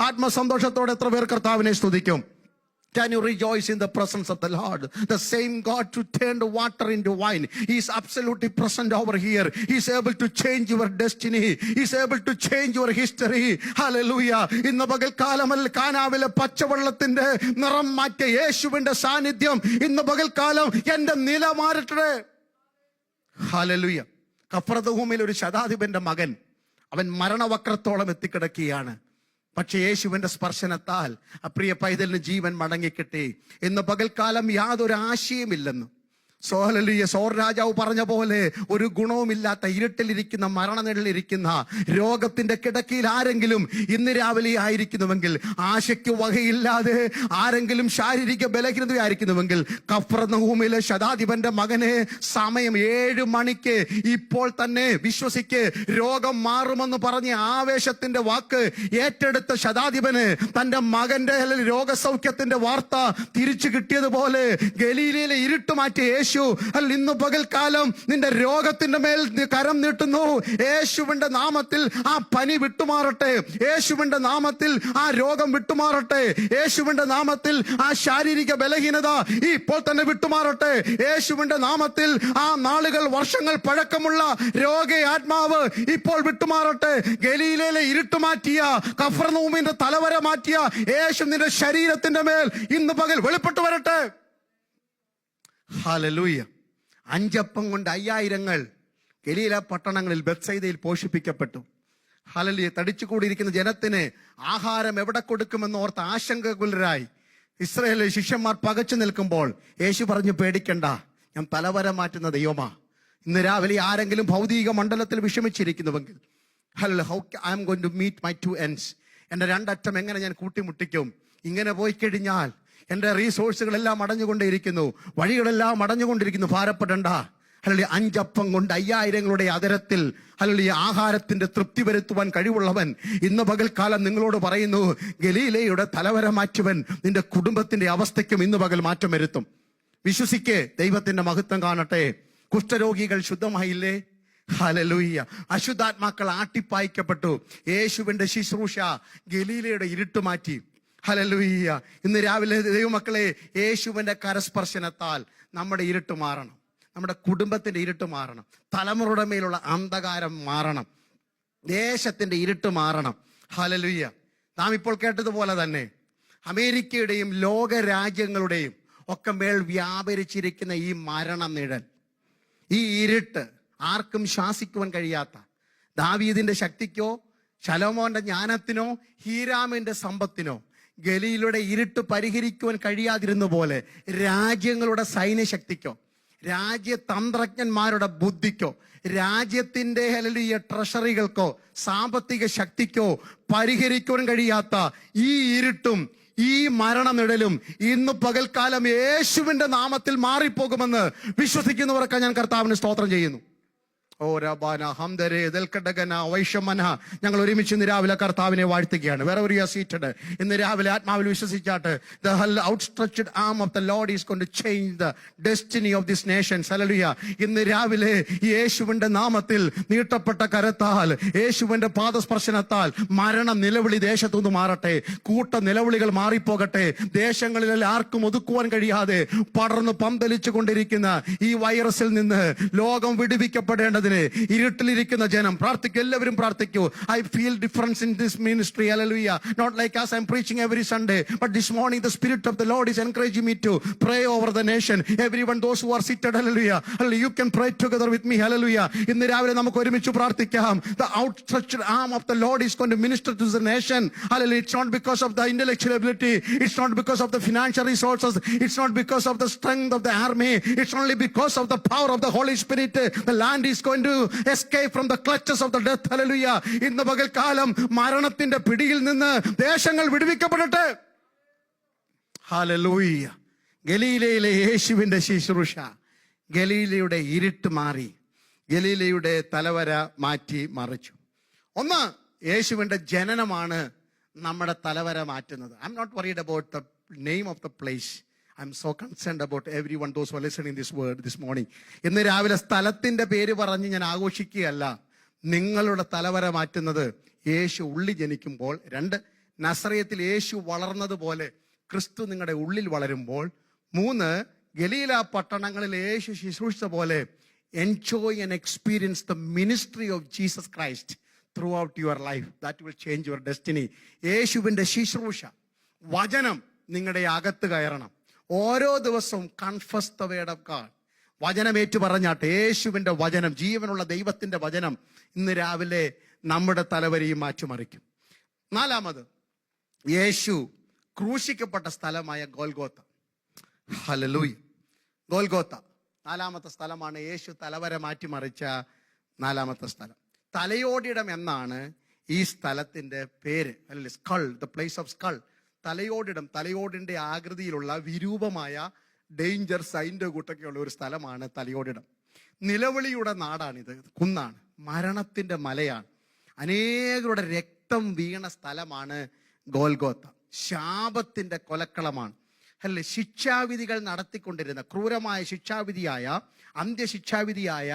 ആത്മസന്തോഷത്തോടെ എത്ര പേർ കർത്താവിനെ സ്തുതിക്കും? Can you rejoice in the presence of the Lord? The same God to turn the water into wine, He is absolutely present over here. He is able to change your destiny. He is able to change your history. Hallelujah. ഇന്ന് പകൽക്കാലം കാനാവിലെ പച്ചവെള്ളത്തിന്റെ നിറം മാറ്റിയ യേശുവിന്റെ സാന്നിധ്യം ഇന്ന് പകൽക്കാലം എന്റെ നില മാറട്ടെ. ഹല്ലേലൂയ. കഫർദവൂമിൽ ഒരു ശതാധിപന്റെ മകൻ, അവൻ മരണവക്രത്തോളം എത്തിക്കിടക്കുകയാണ്. പക്ഷെ യേശുവിന്റെ സ്പർശനത്താൽ അപ്രിയ പൈതലിന് ജീവൻ മടങ്ങിക്കിട്ടി. ഇന്ന് പകൽക്കാലം യാതൊരു ആശയമില്ലെന്നും സോർ രാജാവ് പറഞ്ഞ പോലെ ഒരു ഗുണവുമില്ലാത്ത ഇരുട്ടിലിരിക്കുന്ന മരണനിഴലിരിക്കുന്ന രോഗത്തിന്റെ കിടക്കയിൽ ആരെങ്കിലും ഇന്ന് രാവിലെ ആയിരിക്കുന്നുവെങ്കിൽ, ആശയ്ക്ക് വകയില്ലാതെ ആരെങ്കിലും ശാരീരിക ബലഹീനതയായിരിക്കുന്നുവെങ്കിൽ, കഫർനഹൂമിലെ ശതാധിപന്റെ മകനെ സമയം 7 മണിക്ക് ഇപ്പോൾ തന്നെ വിശ്വസിക്ക്, രോഗം മാറുമെന്ന് പറഞ്ഞ ആവേശത്തിന്റെ വാക്ക് ഏറ്റെടുത്ത ശതാധിപന് തന്റെ മകന്റെ രോഗസൗഖ്യത്തിന്റെ വാർത്ത തിരിച്ചു കിട്ടിയതുപോലെ ഗലീലയിലെ ഇരുട്ട് മാറ്റിയ യേശു ഇന്ന് പകൽക്കാലം നിന്റെ രോഗത്തിന്റെ മേൽ കരം നീട്ടുന്നു. യേശുവിന്റെ നാമത്തിൽ ആ പനി വിട്ടുമാറട്ടെ, യേശുവിന്റെ നാമത്തിൽ ആ രോഗം വിട്ടുമാറട്ടെ, യേശുവിന്റെ നാമത്തിൽ ആ ശാരീരിക ബലഹീനത ഇപ്പോൾ തന്നെ വിട്ടുമാറട്ടെ, യേശുവിന്റെ നാമത്തിൽ ആ നാളുകൾ വർഷങ്ങൾ പഴക്കമുള്ള രോഗാത്മാവ് ഇപ്പോൾ വിട്ടുമാറട്ടെ. ഗലീലയിലെ ഇരുട്ട് മാറ്റിയ, കഫർനഹൂമിന്റെ തലവര മാറ്റിയ യേശു നിന്റെ ശരീരത്തിന്റെ മേൽ ഇന്ന് പകൽ വെളിപ്പെട്ടു വരട്ടെ. ഹല്ലേലൂയ. 5 അപ്പം കൊണ്ട് 5000 ഗലീല പട്ടണങ്ങളിൽ ബെത്സൈദയിൽ പോഷിപ്പിക്കപ്പെട്ടു. ഹല്ലേലൂയ. തടിച്ചുകൂടിയിരിക്കുന്ന ജനത്തിന് ആഹാരം എവിടെ കൊടുക്കുമെന്ന് ഓർത്ത് ആശങ്കകുലരായി ഇസ്രായേലിലെ ശിഷ്യന്മാർ പകച്ചു നിൽക്കുമ്പോൾ യേശു പറഞ്ഞു, പേടിക്കണ്ട, ഞാൻ തലവര മാറ്റുന്ന ദൈവമാ. ഇന്ന് രാവിലെ ആരെങ്കിലും ഭൗതിക മണ്ഡലത്തിൽ വിഷമിച്ചിരിക്കുന്നുവെങ്കിൽ, how I am going to meet my 2 ends, എന്റെ 2 അറ്റം എങ്ങനെ ഞാൻ കൂട്ടിമുട്ടിക്കും? ഇങ്ങനെ പോയി കഴിഞ്ഞാൽ എന്റെ റീസോഴ്സുകളെല്ലാം അടഞ്ഞുകൊണ്ടേയിരിക്കുന്നു, വഴികളെല്ലാം അടഞ്ഞുകൊണ്ടിരിക്കുന്നു. ഭാരപ്പെടണ്ട. അല്ലെങ്കിൽ 5 അപ്പം കൊണ്ട് 5000 അതരത്തിൽ അല്ലെങ്കിൽ ആഹാരത്തിന്റെ തൃപ്തി വരുത്തുവാൻ കഴിവുള്ളവൻ ഇന്ന് പകൽക്കാലം നിങ്ങളോട് പറയുന്നു, ഗലീലയുടെ തലവര മാറ്റുവൻ നിന്റെ കുടുംബത്തിന്റെ അവസ്ഥയ്ക്കും ഇന്ന് പകൽ മാറ്റം വരുത്തും. വിശ്വസിക്ക്, ദൈവത്തിന്റെ മഹത്വം കാണട്ടെ. കുഷ്ഠരോഗികൾ ശുദ്ധമായില്ലേ? ഹല്ലേലൂയ. അശുദ്ധാത്മാക്കൾ ആട്ടിപ്പായിക്കപ്പെട്ടു. യേശുവിന്റെ ശുശ്രൂഷ ഗലീലയുടെ ഇരുട്ട് മാറ്റി. ഹല്ലേലൂയ. ഇന്ന് രാവിലെ ദൈവമക്കളെ, യേശുവിന്റെ കരസ്പർശനത്താൽ നമ്മുടെ ഇരുട്ട് മാറണം, നമ്മുടെ കുടുംബത്തിന്റെ ഇരുട്ട് മാറണം, തലമുറയുടെ മേലുള്ള അന്ധകാരം മാറണം, ദേശത്തിന്റെ ഇരുട്ട് മാറണം. ഹല്ലേലൂയ. നാം ഇപ്പോൾ കേട്ടതുപോലെ തന്നെ അമേരിക്കയുടെയും ലോക രാജ്യങ്ങളുടെയും ഒക്കെ മേൽ വ്യാപരിച്ചിരിക്കുന്ന ഈ മരണനിഴൽ, ഈ ഇരുട്ട് ആർക്കും ശ്വാസിക്കുവാൻ കഴിയാത്ത, ദാവീദിന്റെ ശക്തിക്കോ ശലോമോന്റെ ജ്ഞാനത്തിനോ ഹീരാമിന്റെ സമ്പത്തിനോ ഗലീലയുടെ ഇരുട്ട് പരിഹരിക്കുവാൻ കഴിയാതിരുന്ന പോലെ രാജ്യങ്ങളുടെ സൈന്യശക്തിക്കോ രാജ്യതന്ത്രജ്ഞന്മാരുടെ ബുദ്ധിക്കോ രാജ്യത്തിന്റെ ഹല്ലേലൂയ ട്രഷറികൾക്കോ സാമ്പത്തിക ശക്തിക്കോ പരിഹരിക്കുവാൻ കഴിയാത്ത ഈ ഇരുട്ടും ഈ മരണനിഴലും ഇന്ന് പകൽക്കാലം യേശുവിന്റെ നാമത്തിൽ മാറിപ്പോകുമെന്ന് വിശ്വസിക്കുന്നവർക്ക് ഞാൻ കർത്താവിന് സ്തോത്രം ചെയ്യുന്നു. ഓ രബാന ഹംദരേ ദൽക്കടഗന വൈഷമന. ഞങ്ങൾ ഒരുമിച്ച് ഇന്ന് രാവിലെ കർത്താവിനെ വാഴ്ത്തുകയാണ്. Wherever you are seated, ഇന്ന് രാവിലെ ആത്മാവിൽ വിശ്വസിച്ചാട്ട്, the outstretched arm of the Lord is going to change the destiny of this nation. Hallelujah. ഇന്ന് രാവിലെ യേശുവിന്റെ നാമത്തിൽ നീട്ടപ്പെട്ട കരത്താൽ, യേശുവിന്റെ പാദസ്പർശനത്താൽ മരണ നിലവിളി ദേശത്തുനിന്ന് മാറട്ടെ. കൂട്ട നിലവിളികൾ മാറിപ്പോകട്ടെ. ദേശങ്ങളിൽ ആർക്കും ഒതുക്കുവാൻ കഴിയാതെ പടർന്ന് പന്തലിച്ചു കൊണ്ടിരിക്കുന്ന ഈ വൈറസിൽ നിന്ന് ലോകം വിടുവിക്കപ്പെടേണ്ടതിന് ഇരുട്ടിലിരിക്കുന്ന ജനം പ്രാർത്ഥിക്കൂ. എല്ലാവരും പ്രാർത്ഥിക്കൂ. I feel difference in this ministry. Hallelujah. Not like us, I'm preaching every Sunday, but this morning the Spirit of the Lord is encouraging me to pray over the nation. Everyone, those who are seated, hallelujah, hallelujah, you can pray together with me. Hallelujah. ഇന്ന് രാവിലെ നമുക്ക് ഒരുമിച്ച് പ്രാർത്ഥിക്കാം. The outstretched arm of the Lord is going to minister to the nation. Hallelujah. It's not because of the intellectual ability, it's not because of the financial resources, it's not because of the strength of the army, it's only because of the power of the Holy Spirit. The land is going to escape from the clutches of the death. Hallelujah. ഇന്ന് പകൽക്കാലം മരണത്തിന്റെ പിടിയിൽ നിന്ന് ദേശങ്ങൾ വിടുവിക്കപ്പെടട്ടെ. ഹല്ലേലൂയ. ഗലീലയിലെ യേശുവിന്റെ ശുശ്രൂഷ ഗലീലയുടെ ഇരുട്ട് മാറി, ഗലീലയുടെ തലവര മാറ്റി മറിച്ചു. ഒന്ന്, യേശുവിന്റെ ജനനമാണ് നമ്മുടെ തലവര മാറ്റുന്നത്. I'm not worried about the name of the place. I'm so concerned about everyone, those who are listening this word this morning. ഇന്ന് രാവിലെ സ്ഥലത്തിന്റെ പേര് പറഞ്ഞ് ഞാൻ ആഘോഷിക്കുകയല്ല. നിങ്ങളുടെ തലവര മാറ്റുന്നത് യേശു ഉള്ളിൽ ജനിക്കുമ്പോൾ. 2, നസറയത്തിൽ യേശു വളർന്നതുപോലെ ക്രിസ്തു നിങ്ങളുടെ ഉള്ളിൽ വളരുമ്പോൾ. 3, ഗലീല പട്ടണങ്ങളിൽ യേശു ശുശ്രൂഷിച്ച പോലെ enjoy and experience the ministry of Jesus Christ throughout your life. That will change your destiny. യേശുവിന്റെ ശുശ്രൂഷ, വചനം നിങ്ങളുടെ അകത്ത് കയറണം. ഓരോ ദിവസവും confess the word of God. വചനം ഏറ്റു പറഞ്ഞാട്ടെ. യേശുവിന്റെ വചനം, ജീവനുള്ള ദൈവത്തിന്റെ വചനം ഇന്ന് രാവിലെ നമ്മുടെ തലവരെയും മാറ്റിമറിക്കും. 4, യേശു ക്രൂശിക്കപ്പെട്ട സ്ഥലമായ ഗോൽഗോത്ത. ഹല്ലേലൂയ. ഗോൽഗോത്ത നാലാമത്തെ സ്ഥലമാണ് യേശു തലവര മാറ്റിമറിച്ച നാലാമത്തെ സ്ഥലം. തലയോടിടം എന്നാണ് ഈ സ്ഥലത്തിന്റെ പേര്, അല്ലെ? Skull, the place of skull. തലയോടിടം, തലയോടിന്റെ ആകൃതിയിലുള്ള വിരൂപമായ ഡേഞ്ചർ സൈൻ്റെ കൂട്ടൊക്കെയുള്ള ഒരു സ്ഥലമാണ് തലയോടിടം. നിലവിളിയുടെ നാടാണിത്, കുന്നാണ്, മരണത്തിന്റെ മലയാണ്, അനേകരുടെ രക്തം വീണ സ്ഥലമാണ് ഗോൽഗോത്ത. ശാപത്തിന്റെ കൊലക്കളമാണ്, അല്ലെ? ശിക്ഷാവിധികൾ നടത്തിക്കൊണ്ടിരുന്ന ക്രൂരമായ ശിക്ഷാവിധിയായ, അന്ത്യശിക്ഷാവിധിയായ,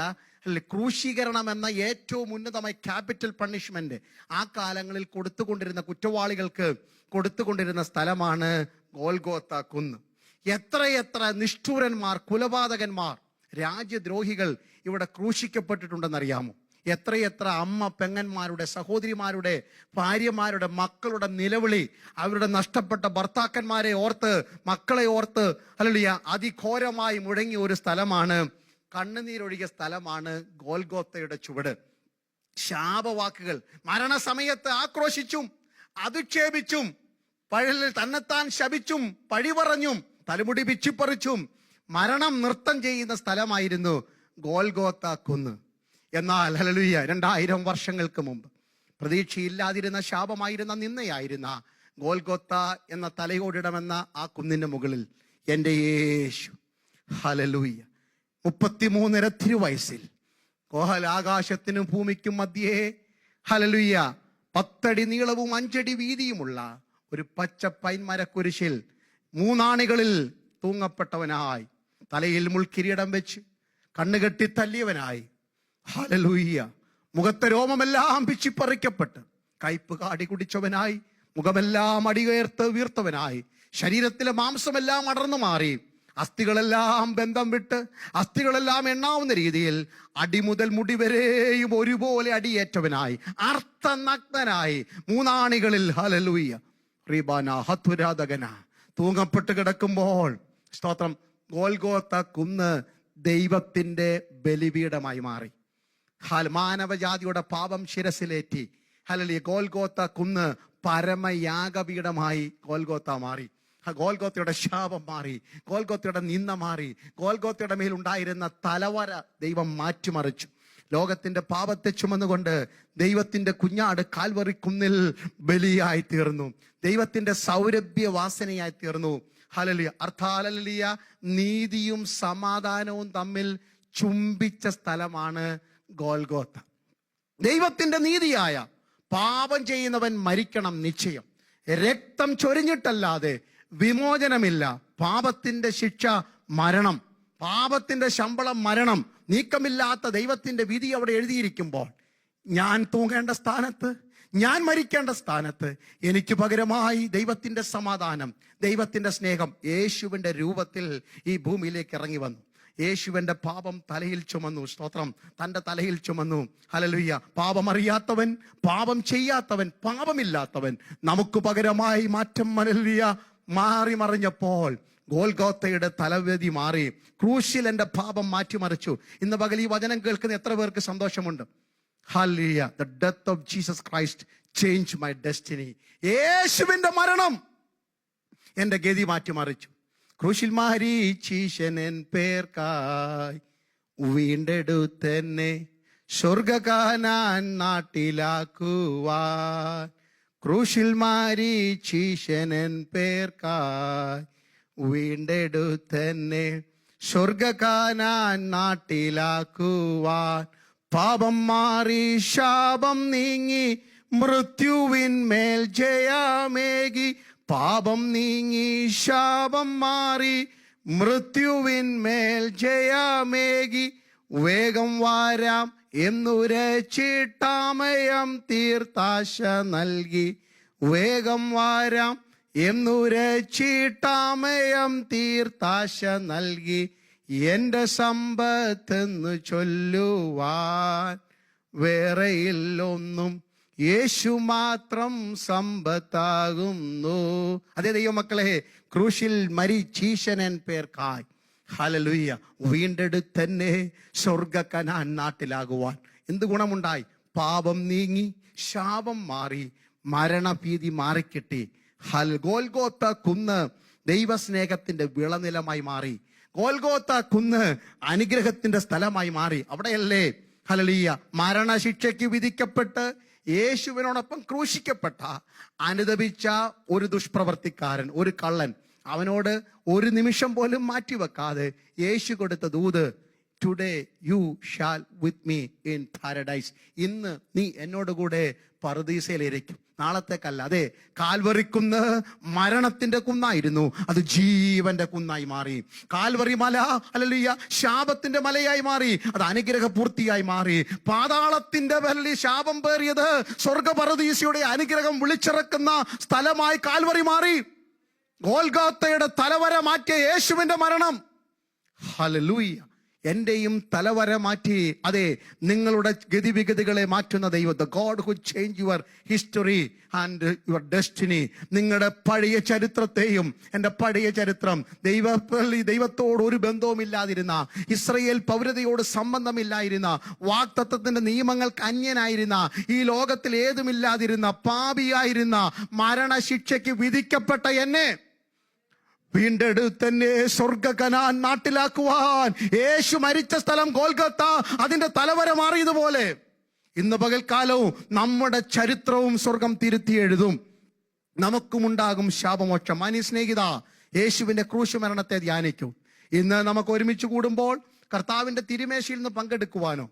അല്ലെ, ക്രൂശീകരണം എന്ന ഏറ്റവും ഉന്നതമായ ക്യാപിറ്റൽ പണിഷ്മെന്റ് ആ കാലങ്ങളിൽ കൊടുത്തുകൊണ്ടിരുന്ന കുറ്റവാളികൾക്ക് കൊടുത്തുകൊണ്ടിരുന്ന സ്ഥലമാണ് ഗോൽഗോത്ത കുന്ന്. എത്രയെത്ര നിഷ്ഠൂരന്മാർ, കുലപാതകന്മാർ, രാജ്യദ്രോഹികൾ ഇവിടെ ക്രൂശിക്കപ്പെട്ടിട്ടുണ്ടെന്നറിയാമോ? എത്രയെത്ര അമ്മ പെങ്ങന്മാരുടെ, സഹോദരിമാരുടെ, ഭാര്യമാരുടെ, മക്കളുടെ നിലവിളി, അവരുടെ നഷ്ടപ്പെട്ട ഭർത്താക്കന്മാരെ ഓർത്ത്, മക്കളെ ഓർത്ത്, ഹല്ലേലൂയ, അതിഘോരമായി മുഴങ്ങിയ ഒരു സ്ഥലമാണ്, കണ്ണുനീരൊഴുകിയ സ്ഥലമാണ് ഗോൽഗോത്തയുടെ ചുവട്. ശാപവാക്കുകൾ, മരണസമയത്ത് ആക്രോശിച്ചും അധിക്ഷേപിച്ചും തന്നെത്താൻ ശപിച്ചും പഴി പറഞ്ഞും തലമുടി പിച്ചിപ്പറിച്ചും മരണം നൃത്തം ചെയ്യുന്ന സ്ഥലമായിരുന്നു ഗോൽഗോത്ത കുന്ന്. എന്നാൽ ഹല്ലേലൂയ, 2000 വർഷങ്ങൾക്ക് മുമ്പ് പ്രതീക്ഷയില്ലാതിരുന്ന, ശാപമായിരുന്ന, നിന്നയായിരുന്ന ഗോൽഗോത്ത എന്ന തലയോടിടമെന്ന ആ കുന്നിന്റെ മുകളിൽ എൻ്റെ യേശു, ഹല്ലേലൂയ, 33 തിരുവയസ്സിൽ ആകാശത്തിനും ഭൂമിക്കും മധ്യേ, ഹല്ലേലൂയ, 10 അടി നീളവും 5 അടി വീതിയുമുള്ള ഒരു പച്ച പൈൻമരക്കുരിശിൽ 3 ആണികളിൽ തൂങ്ങപ്പെട്ടവനായി, തലയിൽ മുൾക്കിരീടം വെച്ച് കണ്ണുകെട്ടി തല്ലിയവനായി, ഹല്ലേലൂയ, മുഖത്തെ രോമമെല്ലാം പിച്ചിപ്പറിക്കപ്പെട്ട് കയ്പ് കാടി കുടിച്ചവനായി, മുഖമെല്ലാം അടികയർത്ത് വീർത്തവനായി, ശരീരത്തിലെ മാംസമെല്ലാം അടർന്നു മാറി, അസ്ഥികളെല്ലാം ബന്ധം വിട്ട്, അസ്ഥികളെല്ലാം എണ്ണാവുന്ന രീതിയിൽ അടിമുതൽ മുടി വരെയും ഒരുപോലെ അടിയേറ്റവനായി, അർത്ഥനഗ്നനായി, 3 ആണികളിൽ, ഹല്ലേലൂയ, റീബാന ഹത്തുരാധകന തൂങ്ങപ്പെട്ട് കിടക്കുമ്പോൾ, സ്തോത്രം, ഗോൽഗോത്ത കുന്ന് ദൈവത്തിന്റെ ബലിപീഠമായി മാറി. മാനവജാതിയുടെ പാപം ശിരസിലേറ്റി, ഹല്ലേലൂയ, ഗോൽഗോത്ത കുന്ന് പരമയാഗപീഠമായി ഗോൽഗോത്ത മാറി. ഗോൽഗോത്തയുടെ ശാപം മാറി, ഗോൽഗോത്തയുടെ നിന്ദ മാറി, ഗോൽഗോത്തയുടെ മേൽ ഉണ്ടായിരുന്ന തലവര ദൈവം മാറ്റിമറിച്ചു. ലോകത്തിന്റെ പാപത്തെ ചുമന്നുകൊണ്ട് ദൈവത്തിന്റെ കുഞ്ഞാട് കാൽവറി കുന്നിൽ ബലിയായി തീർന്നു, ദൈവത്തിന്റെ സൗരഭ്യ വാസനയായി തീർന്നു. ഹല്ലേലൂയ, ഹല്ലേലൂയ, നീതിയും സമാധാനവും തമ്മിൽ ചുംബിച്ച സ്ഥലമാണ് ഗോൽഗോത്ത. ദൈവത്തിന്റെ നീതിയായ, പാപം ചെയ്യുന്നവൻ മരിക്കണം നിശ്ചയം, രക്തം ചൊരിഞ്ഞിട്ടല്ലാതെ വിമോചനമില്ല, പാപത്തിന്റെ ശിക്ഷ മരണം, പാപത്തിന്റെ ശമ്പളം മരണം, നീക്കമില്ലാത്ത ദൈവത്തിന്റെ വിധി അവിടെ എഴുതിയിരിക്കുമ്പോൾ, ഞാൻ തൂങ്ങേണ്ട സ്ഥാനത്ത്, ഞാൻ മരിക്കേണ്ട സ്ഥാനത്ത് എനിക്ക് പകരമായി ദൈവത്തിന്റെ സമാധാനം, ദൈവത്തിന്റെ സ്നേഹം യേശുവിന്റെ രൂപത്തിൽ ഈ ഭൂമിയിലേക്ക് ഇറങ്ങി വന്നു. യേശുവിന്റെ പാപം തലയിൽ ചുമന്നു, സ്തോത്രം, തന്റെ തലയിൽ ചുമന്നു. ഹല്ലേലൂയ, പാപമറിയാത്തവൻ, പാപം ചെയ്യാത്തവൻ, പാപമില്ലാത്തവൻ നമുക്ക് പകരമായി മാറ്റം, ഹല്ലേലൂയ, മാറി മറിഞ്ഞപ്പോൾ ഗോൽഗോത്തയുടെ തലവേദി മാറി, ക്രൂശിൽ എന്റെ പാപം മാറ്റിമറിച്ചു. ഇന്ന് പകൽ ഈ വചനം കേൾക്കുന്ന എത്ര പേർക്ക് സന്തോഷമുണ്ട്? Hallelujah, the death of Jesus Christ changed my destiny. യേശുവിന്റെ മരണം എന്റെ ഗതി മാറ്റിമറിച്ചു. ക്രൂശിൽ മരിച്ചീശനൻ പേർക്കായി വീണ്ടെടുത്തെന്നെ സ്വർഗകാനാൻ നാട്ടിലാക്കുവാൻ. ക്രൂശിൽ മരിച്ചീശനൻ പേർക്കായി വീണ്ടെടുത്തെന്നെ സ്വർഗകാനാൻ നാട്ടിലാക്കുവാൻ. പാപം മാറി, ശാപം നീങ്ങി, മൃത്യുവിന്മേൽ ജയമേകി. പാപം നീങ്ങി, ശാപം മാറി, മൃത്യുവിന്മേൽ ജയമേകി. വേഗം വാരാം എന്നുരച്ചിട്ടാമയം തീർത്താശ നൽകി. വേഗം വാരാം എന്നുരച്ചിട്ടാമയം തീർത്താശ നൽകി. എന്റെ സമ്പത്തെന്ന് ചൊല്ലുവാൻ വേറെയില്ലൊന്നും, യേശു മാത്രം സമ്പത്താകുന്നു. അതേ ദൈവമക്കളെ, ക്രൂശിൽ മരിച്ചീശനൻ പേർക്കായി, ഹല്ലേലൂയ, വീണ്ടെടുത്തെന്നെ സ്വർഗകനാൻ നാട്ടിലാകുവാൻ. എന്ത് ഗുണമുണ്ടായി? പാപം നീങ്ങി, ശാപം മാറി, മരണഭീതി മാറിക്കിട്ടി. ഗോൽഗോത്ത കുന്ന് ദൈവസ്നേഹത്തിന്റെ വിളനിലമായി മാറി. ഗോൽഗോത്ത കുന്ന് അനുഗ്രഹത്തിന്റെ സ്ഥലമായി മാറി. അവിടെയല്ലേ ഹല്ലേലൂയ മരണശിക്ഷയ്ക്ക് വിധിക്കപ്പെട്ട് യേശുവിനോടൊപ്പം ക്രൂശിക്കപ്പെട്ട അനുദപിച്ച ഒരു ദുഷ്പ്രവർത്തിക്കാരൻ, ഒരു കള്ളൻ, അവനോട് ഒരു നിമിഷം പോലും മാറ്റിവെക്കാതെ യേശു കൊടുത്ത ദൂത്, today you shall with me in paradise. ഇന്ന് നീ എന്നോട് കൂടെ പറുദീസയിലിരിക്കും. നാളത്തേക്കല്ല. അതെ, കാൽവറിക്കുന്ന് മരണത്തിന്റെ കുന്നായിരുന്നു, അത് ജീവന്റെ കുന്നായി മാറി. കാൽവറി മല ഹല്ലേലൂയ ശാപത്തിന്റെ മലയായി മാറി, അത് അനുഗ്രഹ പൂർത്തിയായി മാറി. പാതാളത്തിന്റെ വലിയ ശാപം പേറിയത് സ്വർഗ പറുദീസയുടെ അനുഗ്രഹം വിളിച്ചിറക്കുന്ന സ്ഥലമായി കാൽവറി മാറി. ഗോൽഗോത്തയുടെ തലവര മാറ്റിയ യേശുവിന്റെ മരണം, ഹല്ലേലൂയ, എന്റെയും തലവര മാറ്റി. അതെ, നിങ്ങളുടെ ഗതിവിഗതികളെ മാറ്റുന്ന ദൈവം, the God who change your history and your destiny. നിങ്ങളുടെ പഴയ ചരിത്രത്തെയും, എൻ്റെ പഴയ ചരിത്രം, ദൈവത്തോട് ഒരു ബന്ധവുമില്ലാതിരുന്ന, ഇസ്രയേൽ പൗരതയോട് സംബന്ധമില്ലായിരുന്ന, വാഗ്ദത്തത്തിന്റെ നിയമങ്ങൾക്ക് അന്യനായിരുന്ന, ഈ ലോകത്തിൽ ഏതുമില്ലാതിരുന്ന, പാപിയായിരുന്ന, മരണശിക്ഷയ്ക്ക് വിധിക്കപ്പെട്ട എന്നെ വീണ്ടെടുത്തന്നെ സ്വർഗ കനാൻ നാട്ടിലാക്കുവാൻ യേശു മരിച്ച സ്ഥലം ഗോൽഗോത്ത, അതിന്റെ തലവര മാറിയതുപോലെ ഇന്ന് പകൽക്കാലവും നമ്മുടെ ചരിത്രവും സ്വർഗം തിരുത്തി എഴുതും. നമുക്കുമുണ്ടാകും ശാപമോക്ഷം. മാന്യ സ്നേഹിത, യേശുവിന്റെ ക്രൂശ് മരണത്തെ ധ്യാനിക്കൂ. ഇന്ന് നമുക്ക് ഒരുമിച്ച് കൂടുമ്പോൾ കർത്താവിന്റെ തിരുമേശയിൽ നിന്ന് പങ്കെടുക്കുവാനോ,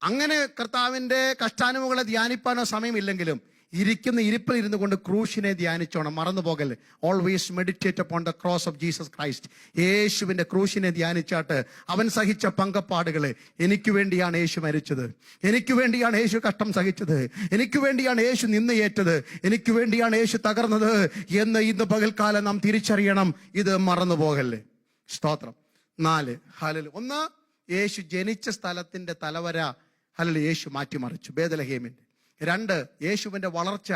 അങ്ങനെ കർത്താവിന്റെ കഷ്ടാനുഭവങ്ങളെ ധ്യാനിപ്പാനോ സമയമില്ലെങ്കിലും ഇരിക്കുന്ന ഇരിപ്പിൽ ഇരുന്നു കൊണ്ട് ക്രൂശിനെ ധ്യാനിച്ചോണം. മറന്നു പോകല്ലേ. Always meditate upon the cross of Jesus Christ. യേശുവിന്റെ ക്രൂശിനെ ധ്യാനിച്ചാട്ട് അവൻ സഹിച്ച പങ്കപ്പാടുകളെ, എനിക്ക് വേണ്ടിയാണ് യേശു മരിച്ചത്, എനിക്ക് വേണ്ടിയാണ് യേശു കഷ്ടം സഹിച്ചത്, എനിക്ക് വേണ്ടിയാണ് യേശു നിന്നയേറ്റത്, എനിക്ക് വേണ്ടിയാണ് യേശു തകർന്നത് എന്ന് ഇന്ന് പകൽക്കാലം നാം തിരിച്ചറിയണം. ഇത് മറന്നു പോകല്ലേ. സ്തോത്രം. 4 ഹല്ലേലൂയ. 1, യേശു ജനിച്ച സ്ഥലത്തിന്റെ തലവര ഹല്ലേലൂയ യേശു മാറ്റിമറിച്ചു, ബേത്ലഹേമിന്റെ. 2, യേശുവിന്റെ വളർച്ച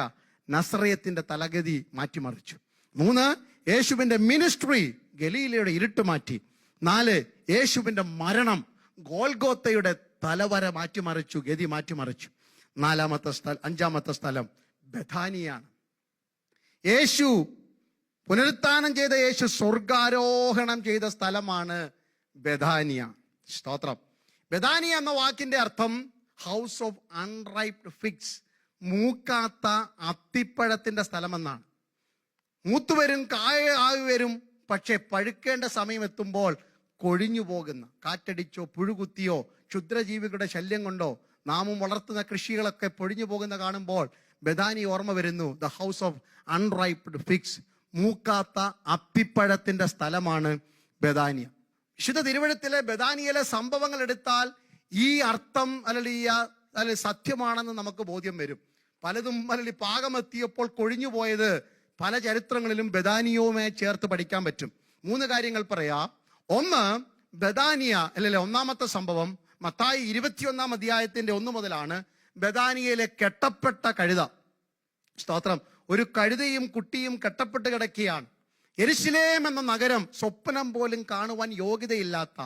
നസറയത്തിന്റെ തലഗതി മാറ്റിമറിച്ചു. 3, യേശുവിന്റെ മിനിസ്ട്രി ഗലീലയുടെ ഇരുട്ട് മാറ്റി. 4, യേശുവിന്റെ മരണം ഗോൽഗോത്തയുടെ തലവര മാറ്റിമറിച്ചു, ഗതി മാറ്റിമറിച്ചു. 5-ാമത്തെ സ്ഥലം ബഥാനിയാണ്. യേശു പുനരുത്ഥാനം ചെയ്ത യേശു സ്വർഗാരോഹണം ചെയ്ത സ്ഥലമാണ് ബഥാനിയ. സ്തോത്രം. ബഥാനിയ എന്ന വാക്കിന്റെ അർത്ഥം ഹൗസ് ഓഫ് അൺറൈപ്ഡ് ഫിഗ്സ്, മൂക്കാത്ത അത്തിപ്പഴത്തിന്റെ സ്ഥലമെന്നാണ്. മൂത്തുവരും, കായ ആയി വരും, പക്ഷെ പഴുക്കേണ്ട സമയം എത്തുമ്പോൾ കൊഴിഞ്ഞു പോകുന്ന, കാറ്റടിച്ചോ പുഴുകുത്തിയോ ക്ഷുദ്രജീവികളുടെ ശല്യം കൊണ്ടോ നാമും വളർത്തുന്ന കൃഷികളൊക്കെ പൊഴിഞ്ഞു പോകുന്ന കാണുമ്പോൾ ബഥാനി ഓർമ്മ വരുന്നു. ദ ഹൗസ് ഓഫ് അൺറൈപ്ഡ് ഫിഗ്സ്, മൂക്കാത്ത അത്തിപ്പഴത്തിന്റെ സ്ഥലമാണ് ബഥാനിയ. വിശുദ്ധ തിരുവഴുത്തിലെ ബഥാനിയയിലെ സംഭവങ്ങൾ എടുത്താൽ ഈ അർത്ഥം അല്ലെങ്കിൽ സത്യമാണെന്ന് നമുക്ക് ബോധ്യം വരും. പലതും അല്ലെങ്കിൽ പാകമെത്തിയപ്പോൾ കൊഴിഞ്ഞു പോയത് പല ചരിത്രങ്ങളിലും ബഥാനിയവുമായി ചേർത്ത് പഠിക്കാൻ പറ്റും. 3 കാര്യങ്ങൾ പറയാം. 1, ബഥാനിയ അല്ലല്ലേ 1-ാമത്തെ സംഭവം മത്തായി 21-ാം അധ്യായത്തിന്റെ 1 മുതലാണ്. ബഥാനിയയിലെ കെട്ടപ്പെട്ട കഴുത. സ്തോത്രം. ഒരു കഴുതയും കുട്ടിയും കെട്ടപ്പെട്ട് കിടക്കുകയാണ്. യെരുശലേം എന്ന നഗരം സ്വപ്നം പോലും കാണുവാൻ യോഗ്യതയില്ലാത്ത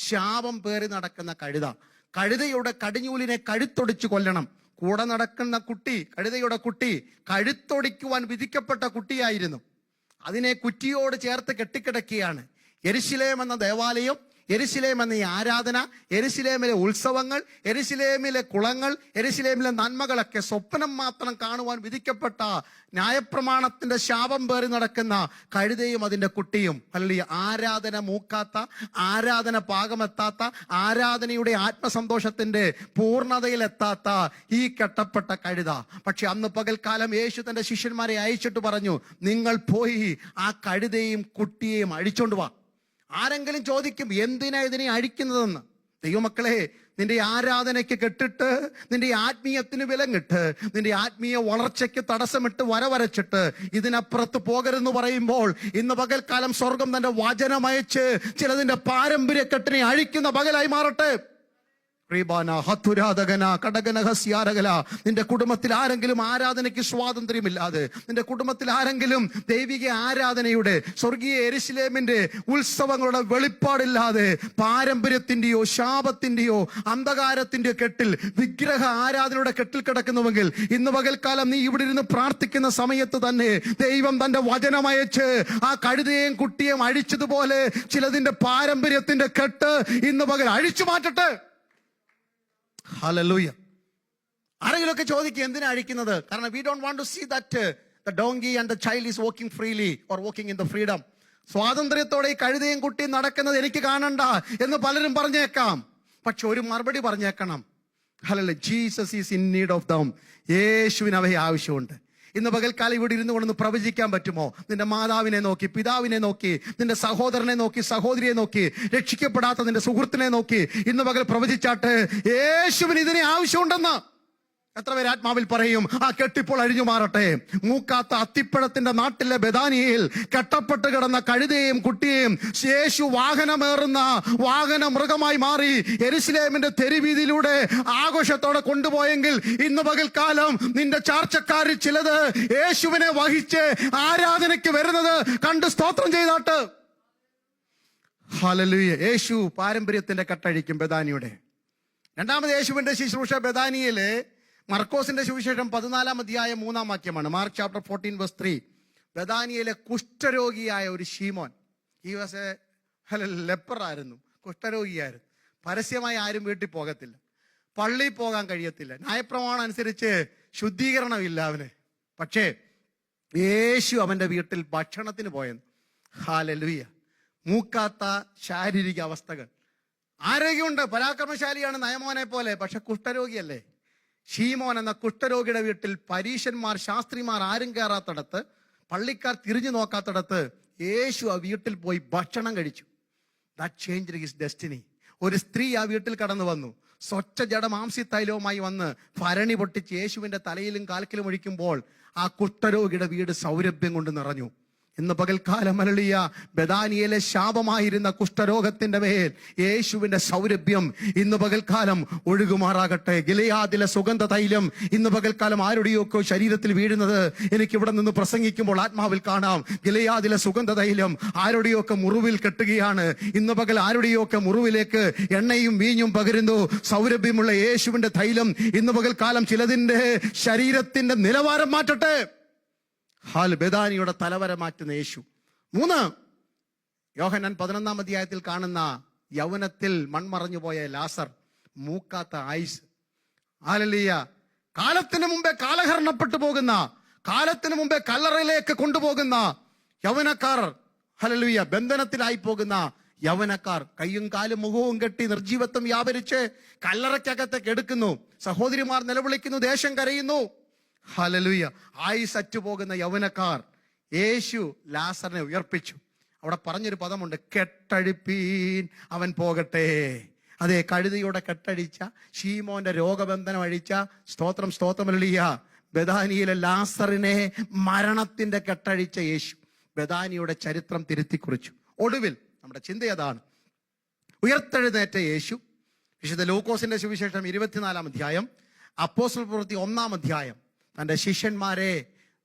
ശാപം പേറി നടക്കുന്ന കഴുത. കഴുതയുടെ കടിഞ്ഞൂലിനെ കഴുത്തൊടിച്ചു കൊല്ലണം. കൂടെ നടക്കുന്ന കുട്ടി, കഴുതയുടെ കുട്ടി, കഴുത്തൊടിക്കുവാൻ വിധിക്കപ്പെട്ട കുട്ടിയായിരുന്നു. അതിനെ കുറ്റിയോട് ചേർത്ത് കെട്ടിക്കിടക്കുകയാണ്. യെരുശലേം എന്ന ദേവാലയം, യെരുശലേം എന്ന ഈ ആരാധന, യെരുശലേമിലെ ഉത്സവങ്ങൾ, യെരുശലേമിലെ കുളങ്ങൾ, യെരുശലേമിലെ നന്മകളൊക്കെ സ്വപ്നം മാത്രം കാണുവാൻ വിധിക്കപ്പെട്ട ന്യായപ്രമാണത്തിന്റെ ശാപം പേറി നടക്കുന്ന കഴുതയും അതിന്റെ കുട്ടിയും. അല്ലെങ്കിൽ ആരാധന മൂക്കാത്ത, ആരാധന പാകമെത്താത്ത, ആരാധനയുടെ ആത്മസന്തോഷത്തിന്റെ പൂർണ്ണതയിലെത്താത്ത ഈ കെട്ടപ്പെട്ട കഴുത. പക്ഷെ അന്ന് പകൽക്കാലം യേശു തന്റെ ശിഷ്യന്മാരെ അയച്ചിട്ട് പറഞ്ഞു, നിങ്ങൾ പോയി ആ കഴുതയും കുട്ടിയെയും അഴിച്ചോണ്ട് വാ. ആരെങ്കിലും ചോദിക്കും, എന്തിനാ ഇതിനെ അഴിക്കുന്നതെന്ന്. ദൈവമക്കളെ, നിന്റെ ആരാധനയ്ക്ക് കെട്ടിട്ട്, നിന്റെ ആത്മീയത്തിന് വിലങ്ങിട്ട്, നിന്റെ ആത്മീയ വളർച്ചയ്ക്ക് തടസ്സമിട്ട് വരച്ചിട്ട് ഇതിനപ്പുറത്ത് പോകരുതെന്ന് പറയുമ്പോൾ ഇന്ന് പകൽക്കാലം സ്വർഗം തന്റെ വചനമയച്ച് ചിലതിന്റെ പാരമ്പര്യക്കെട്ടിനെ അഴിക്കുന്ന പകലായി മാറട്ടെ. റീബാന ഹത്തുരാധകന കടകനഹസ്യാരകല. നിന്റെ കുടുംബത്തിൽ ആരെങ്കിലും ആരാധനയ്ക്ക് സ്വാതന്ത്ര്യമില്ലാതെ, നിന്റെ കുടുംബത്തിൽ ആരെങ്കിലും ദൈവിക ആരാധനയുടെ സ്വർഗീയ യെരുശലേമിന്റെ ഉത്സവങ്ങളുടെ വെളിപ്പാടില്ലാതെ പാരമ്പര്യത്തിന്റെയോ ശാപത്തിന്റെയോ അന്ധകാരത്തിന്റെയോ കെട്ടിൽ, വിഗ്രഹ ആരാധനയുടെ കെട്ടിൽ കിടക്കുന്നുവെങ്കിൽ ഇന്ന് പകൽക്കാലം നീ ഇവിടെ ഇരുന്ന് പ്രാർത്ഥിക്കുന്ന സമയത്ത് തന്നെ ദൈവം തന്റെ വചനമയച്ച് ആ കഴുതയെയും കുട്ടിയെയും അഴിച്ചതുപോലെ ചിലതിന്റെ പാരമ്പര്യത്തിന്റെ കെട്ട് ഇന്ന് പകൽ അഴിച്ചു മാറ്റട്ടെ. ഹല്ലേലൂയ. ആരെങ്കിലുമൊക്കെ ചോദിക്കുക എന്തിനാ അഴിക്കുന്നത്? കാരണം we don't want to see that the donkey and the child is walking freely or walking in the freedom. സ്വാതന്ത്ര്യത്തോടെ ഈ കഴുതയും കുട്ടിയും നടക്കുന്നത് എനിക്ക് കാണണ്ട എന്ന് പലരും പറഞ്ഞേക്കാം. പക്ഷെ ഒരു മറുപടി പറഞ്ഞേക്കണം. Hallelujah. Jesus is in need of them. യേശുവിന് അവയെ ആവശ്യമുണ്ട്. ഇന്ന് പകൽക്കാലം ഇവിടെ ഇരുന്ന് കൊണ്ടൊന്ന് പ്രവചിക്കാൻ പറ്റുമോ? നിന്റെ മാതാവിനെ നോക്കി, പിതാവിനെ നോക്കി, നിന്റെ സഹോദരനെ നോക്കി, സഹോദരിയെ നോക്കി, രക്ഷിക്കപ്പെടാത്ത നിന്റെ സുഹൃത്തിനെ നോക്കി ഇന്ന് പകൽ പ്രവചിച്ചാട്ട് യേശുവിന് ഇതിനെ ആവശ്യമുണ്ടെന്ന് എത്ര പേര് ആത്മാവിൽ പറയും? ആ കെട്ടിപ്പോൾ അഴിഞ്ഞു മാറട്ടെ. മൂക്കാത്ത അത്തിപ്പഴത്തിന്റെ നാട്ടിലെ ബെഥാനിയയിൽ കെട്ടപ്പെട്ട് കിടന്ന കഴുതയെയും കുട്ടിയെയും യേശു വാഹനമേറുന്ന വാഹന മൃഗമായി മാറി യെരുശലേമിന്റെ തെരുവീതിയിലൂടെ ആഘോഷത്തോടെ കൊണ്ടുപോയെങ്കിൽ ഇന്ന് പകൽക്കാലം നിന്റെ ചാർച്ചക്കാരിൽ ചിലത് യേശുവിനെ വഹിച്ച് ആരാധനയ്ക്ക് വരുന്നത് കണ്ട് സ്തോത്രം ചെയ്താട്ട്. ഹല്ലേലൂയ. യേശു പാരമ്പര്യത്തിന്റെ കെട്ടഴിക്കും ബെഥാനിയുടെ. രണ്ടാമത് യേശുവിന്റെ ശുശ്രൂഷ ബെഥാനിയയിലെ മർക്കോസിന്റെ സുവിശേഷം 14 അധ്യായം 3 വാക്യമാണ്. Mark chapter 14:3. ബെഥാനിയയിലെ കുഷ്ഠരോഗിയായ ഒരു ശീമോൻ, ഈ ലെപ്പറായിരുന്നു, കുഷ്ഠരോഗിയായിരുന്നു. പരസ്യമായി ആരും വീട്ടിൽ പോകത്തില്ല, പള്ളിയിൽ പോകാൻ കഴിയത്തില്ല, ന്യായപ്രമാണം അനുസരിച്ച് ശുദ്ധീകരണമില്ല അവന്. പക്ഷേ യേശു അവന്റെ വീട്ടിൽ ഭക്ഷണത്തിന് പോയെന്ന്. ഹല്ലേലൂയ. മൂക്കാത്ത ശാരീരിക അവസ്ഥകൾ, ആരോഗ്യമുണ്ട്, പരാക്രമശാലിയാണ് നയമോനെ പോലെ, പക്ഷെ കുഷ്ഠരോഗിയല്ലേ. ശീമോൻ എന്ന കുഷ്ഠരോഗിയുടെ വീട്ടിൽ പരീശന്മാർ ശാസ്ത്രിമാർ ആരും കയറാത്തടത്ത്, പള്ളിക്കാർ തിരിഞ്ഞു നോക്കാത്തടത്ത് യേശു ആ വീട്ടിൽ പോയി ഭക്ഷണം കഴിച്ചു. That changed his destiny. ഒരു സ്ത്രീ ആ വീട്ടിൽ കടന്നു വന്നു, സ്വച്ഛ ജഡമാംസി തൈലവുമായി വന്ന് ഭരണി പൊട്ടിച്ച് യേശുവിന്റെ തലയിലും കാൽക്കിലും ഒഴിക്കുമ്പോൾ ആ കുഷ്ഠരോഗിയുടെ വീട് സൗരഭ്യം കൊണ്ട് നിറഞ്ഞു. ഇന്ന് പകൽക്കാലം ഹല്ലേലൂയ, ബെഥാനിയയിലെ ശാപമായിരുന്ന കുഷ്ഠരോഗത്തിന്റെ മേൽ യേശുവിന്റെ സൗരഭ്യം ഇന്ന് പകൽക്കാലം ഒഴുകുമാറാകട്ടെ. ഗിലെയാദിലെ സുഗന്ധ തൈലം ഇന്ന് പകൽക്കാലം ആരുടെയൊക്കെ ശരീരത്തിൽ വീഴുന്നത് എനിക്ക് ഇവിടെ നിന്ന് പ്രസംഗിക്കുമ്പോൾ ആത്മാവിൽ കാണാം. ഗിലെയാദിലെ സുഗന്ധ തൈലം ആരുടെയൊക്കെ മുറിവിൽ കെട്ടുകയാണ്. ഇന്ന് പകൽ ആരുടെയൊക്കെ മുറിവിലേക്ക് എണ്ണയും വീഞ്ഞും പകരുന്നു. സൗരഭ്യമുള്ള യേശുവിന്റെ തൈലം ഇന്ന് പകൽക്കാലം ചിലതിന്റെ ശരീരത്തിന്റെ നിലവാരം മാറ്റട്ടെ. ബെഥാനിയുടെ തലവര മാറ്റുന്ന യേശു. 3, യോഹന്നാൻ 11 അധ്യായത്തിൽ കാണുന്ന യൗവനത്തിൽ മൺമറഞ്ഞു പോയ ലാസർ, മൂക്കാത്ത ആയുസ്. ഹല്ലേലൂയ. കാലത്തിന് മുമ്പേ കാലഹരണപ്പെട്ടു പോകുന്ന, കാലത്തിന് മുമ്പേ കല്ലറയിലേക്ക് കൊണ്ടുപോകുന്ന യൗവനക്കാർ, ഹല്ലേലൂയ, ബന്ധനത്തിലായി പോകുന്ന യൗവനക്കാർ കയ്യും കാലും മുഖവും കെട്ടി നിർജീവത്വം വ്യാപരിച്ച് കല്ലറയ്ക്കകത്തേക്ക് എടുക്കുന്നു. സഹോദരിമാർ നിലവിളിക്കുന്നു, ദേശം കരയുന്നു. ഹല്ലേലൂയ. ആയുസ് അറ്റുപോകുന്ന യൗവനക്കാർ. യേശു ലാസറിനെ ഉയർപ്പിച്ചു. അവിടെ പറഞ്ഞൊരു പദമുണ്ട്, കെട്ടഴിപ്പീൻ അവൻ പോകട്ടെ. അതെ, കഴുതയുടെ കെട്ടഴിച്ച, ശീമോന്റെ രോഗബന്ധനം അഴിച്ച, സ്തോത്രം സ്തോത്രം ഹല്ലേലൂയ, ബെഥാനിയിലെ ലാസറിനെ മരണത്തിന്റെ കെട്ടഴിച്ച യേശു ബെഥാനിയുടെ ചരിത്രം തിരുത്തിക്കുറിച്ചു. ഒടുവിൽ നമ്മുടെ ചിന്ത അതാണ്, ഉയർത്തെഴുന്നേറ്റ യേശു. വിശുദ്ധ ലൂക്കോസിന്റെ സുവിശേഷം 24 അധ്യായം, അപ്പോസ്തല പ്രവൃത്തി 1 അധ്യായം തന്റെ ശിഷ്യന്മാരെ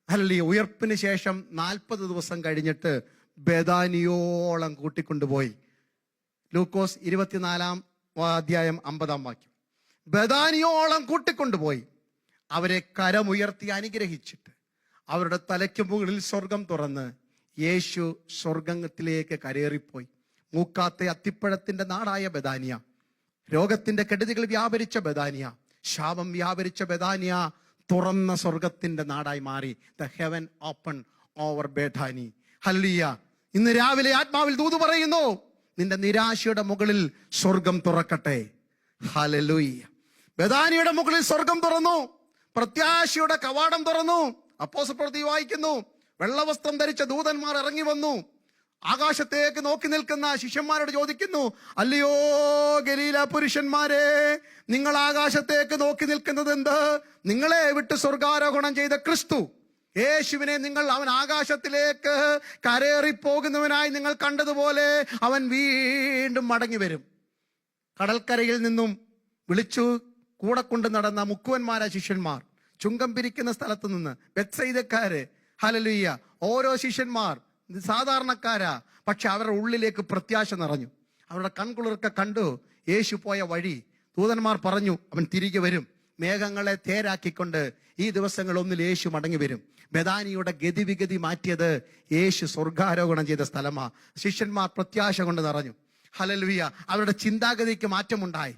ഹല്ലേലൂയ ഉയർപ്പിന് ശേഷം 40 ദിവസം കഴിഞ്ഞിട്ട് ബെഥാനിയോളം കൂട്ടിക്കൊണ്ടുപോയി. ലൂക്കോസ് 24 അധ്യായം 50 വാക്യം. ബെഥാനിയോളം കൂട്ടിക്കൊണ്ടുപോയി അവരെ കരമുയർത്തി അനുഗ്രഹിച്ചിട്ട് അവരുടെ തലയ്ക്ക് മുകളിൽ സ്വർഗം തുറന്ന് യേശു സ്വർഗത്തിലേക്ക് കരേറിപ്പോയി. മൂക്കാത്ത അത്തിപ്പഴത്തിന്റെ നാടായ ബെഥാനിയ, രോഗത്തിന്റെ കെടുതികൾ വ്യാപരിച്ച ബെഥാനിയ, ശാപം വ്യാപരിച്ച ബെഥാനിയ തുറന്ന സ്വർഗത്തിന്റെ നാടായി മാറി. The heaven open over Bethany. Hallelujah. ഇന്ന് രാവിലെ ആത്മാവിൽ ദൂത് പറയുന്നു, നിന്റെ നിരാശയുടെ മുകളിൽ സ്വർഗം തുറക്കട്ടെ. ഹല്ലേലൂയ. ബെഥാനിയുടെ മുകളിൽ സ്വർഗം തുറന്നു, പ്രത്യാശയുടെ കവാടം തുറന്നു. അപ്പോസ്തല പ്രവൃത്തി വായിക്കുന്നു, വെള്ളവസ്ത്രം ധരിച്ച ദൂതന്മാർ ഇറങ്ങി വന്നു. ആകാശത്തേക്ക് നോക്കി നിൽക്കുന്ന ശിഷ്യന്മാരോട് ചോദിക്കുന്നു, അല്ലയോ ഗലീല പുരുഷന്മാരെ, നിങ്ങൾ ആകാശത്തേക്ക് നോക്കി നിൽക്കുന്നത് എന്ത്? നിങ്ങളെ വിട്ട് സ്വർഗാരോഹണം ചെയ്ത ക്രിസ്തു യേശുവിനെ നിങ്ങൾ, അവൻ ആകാശത്തിലേക്ക് കരേറിപ്പോകുന്നവനായി നിങ്ങൾ കണ്ടതുപോലെ അവൻ വീണ്ടും മടങ്ങി വരും. കടൽക്കരയിൽ നിന്നും വിളിച്ചു കൂടെ കൊണ്ട് നടന്ന മുക്കുവന്മാരായ ശിഷ്യന്മാർ, ചുങ്കം പിരിക്കുന്ന സ്ഥലത്ത് നിന്ന് ബെത്സയിദക്കാര്, ഹല്ലേലൂയ, ഓരോ ശിഷ്യന്മാർ സാധാരണക്കാരാ, പക്ഷെ അവരുടെ ഉള്ളിലേക്ക് പ്രത്യാശ നിറഞ്ഞു. അവരുടെ കൺകുളിർക്കെ കണ്ടു യേശു പോയ വഴി. ദൂതന്മാർ പറഞ്ഞു അവൻ തിരികെ വരും. മേഘങ്ങളെ തേരാക്കിക്കൊണ്ട് ഈ ദിവസങ്ങളൊന്നിൽ യേശു മടങ്ങി വരും. ബെഥാനിയുടെ ഗതിവിഗതി മാറ്റിയത് യേശു സ്വർഗാരോഹണം ചെയ്ത സ്ഥലമാ. ശിഷ്യന്മാർ പ്രത്യാശ കൊണ്ട് നിറഞ്ഞു. ഹല്ലേലൂയ. അവരുടെ ചിന്താഗതിക്ക് മാറ്റമുണ്ടായി.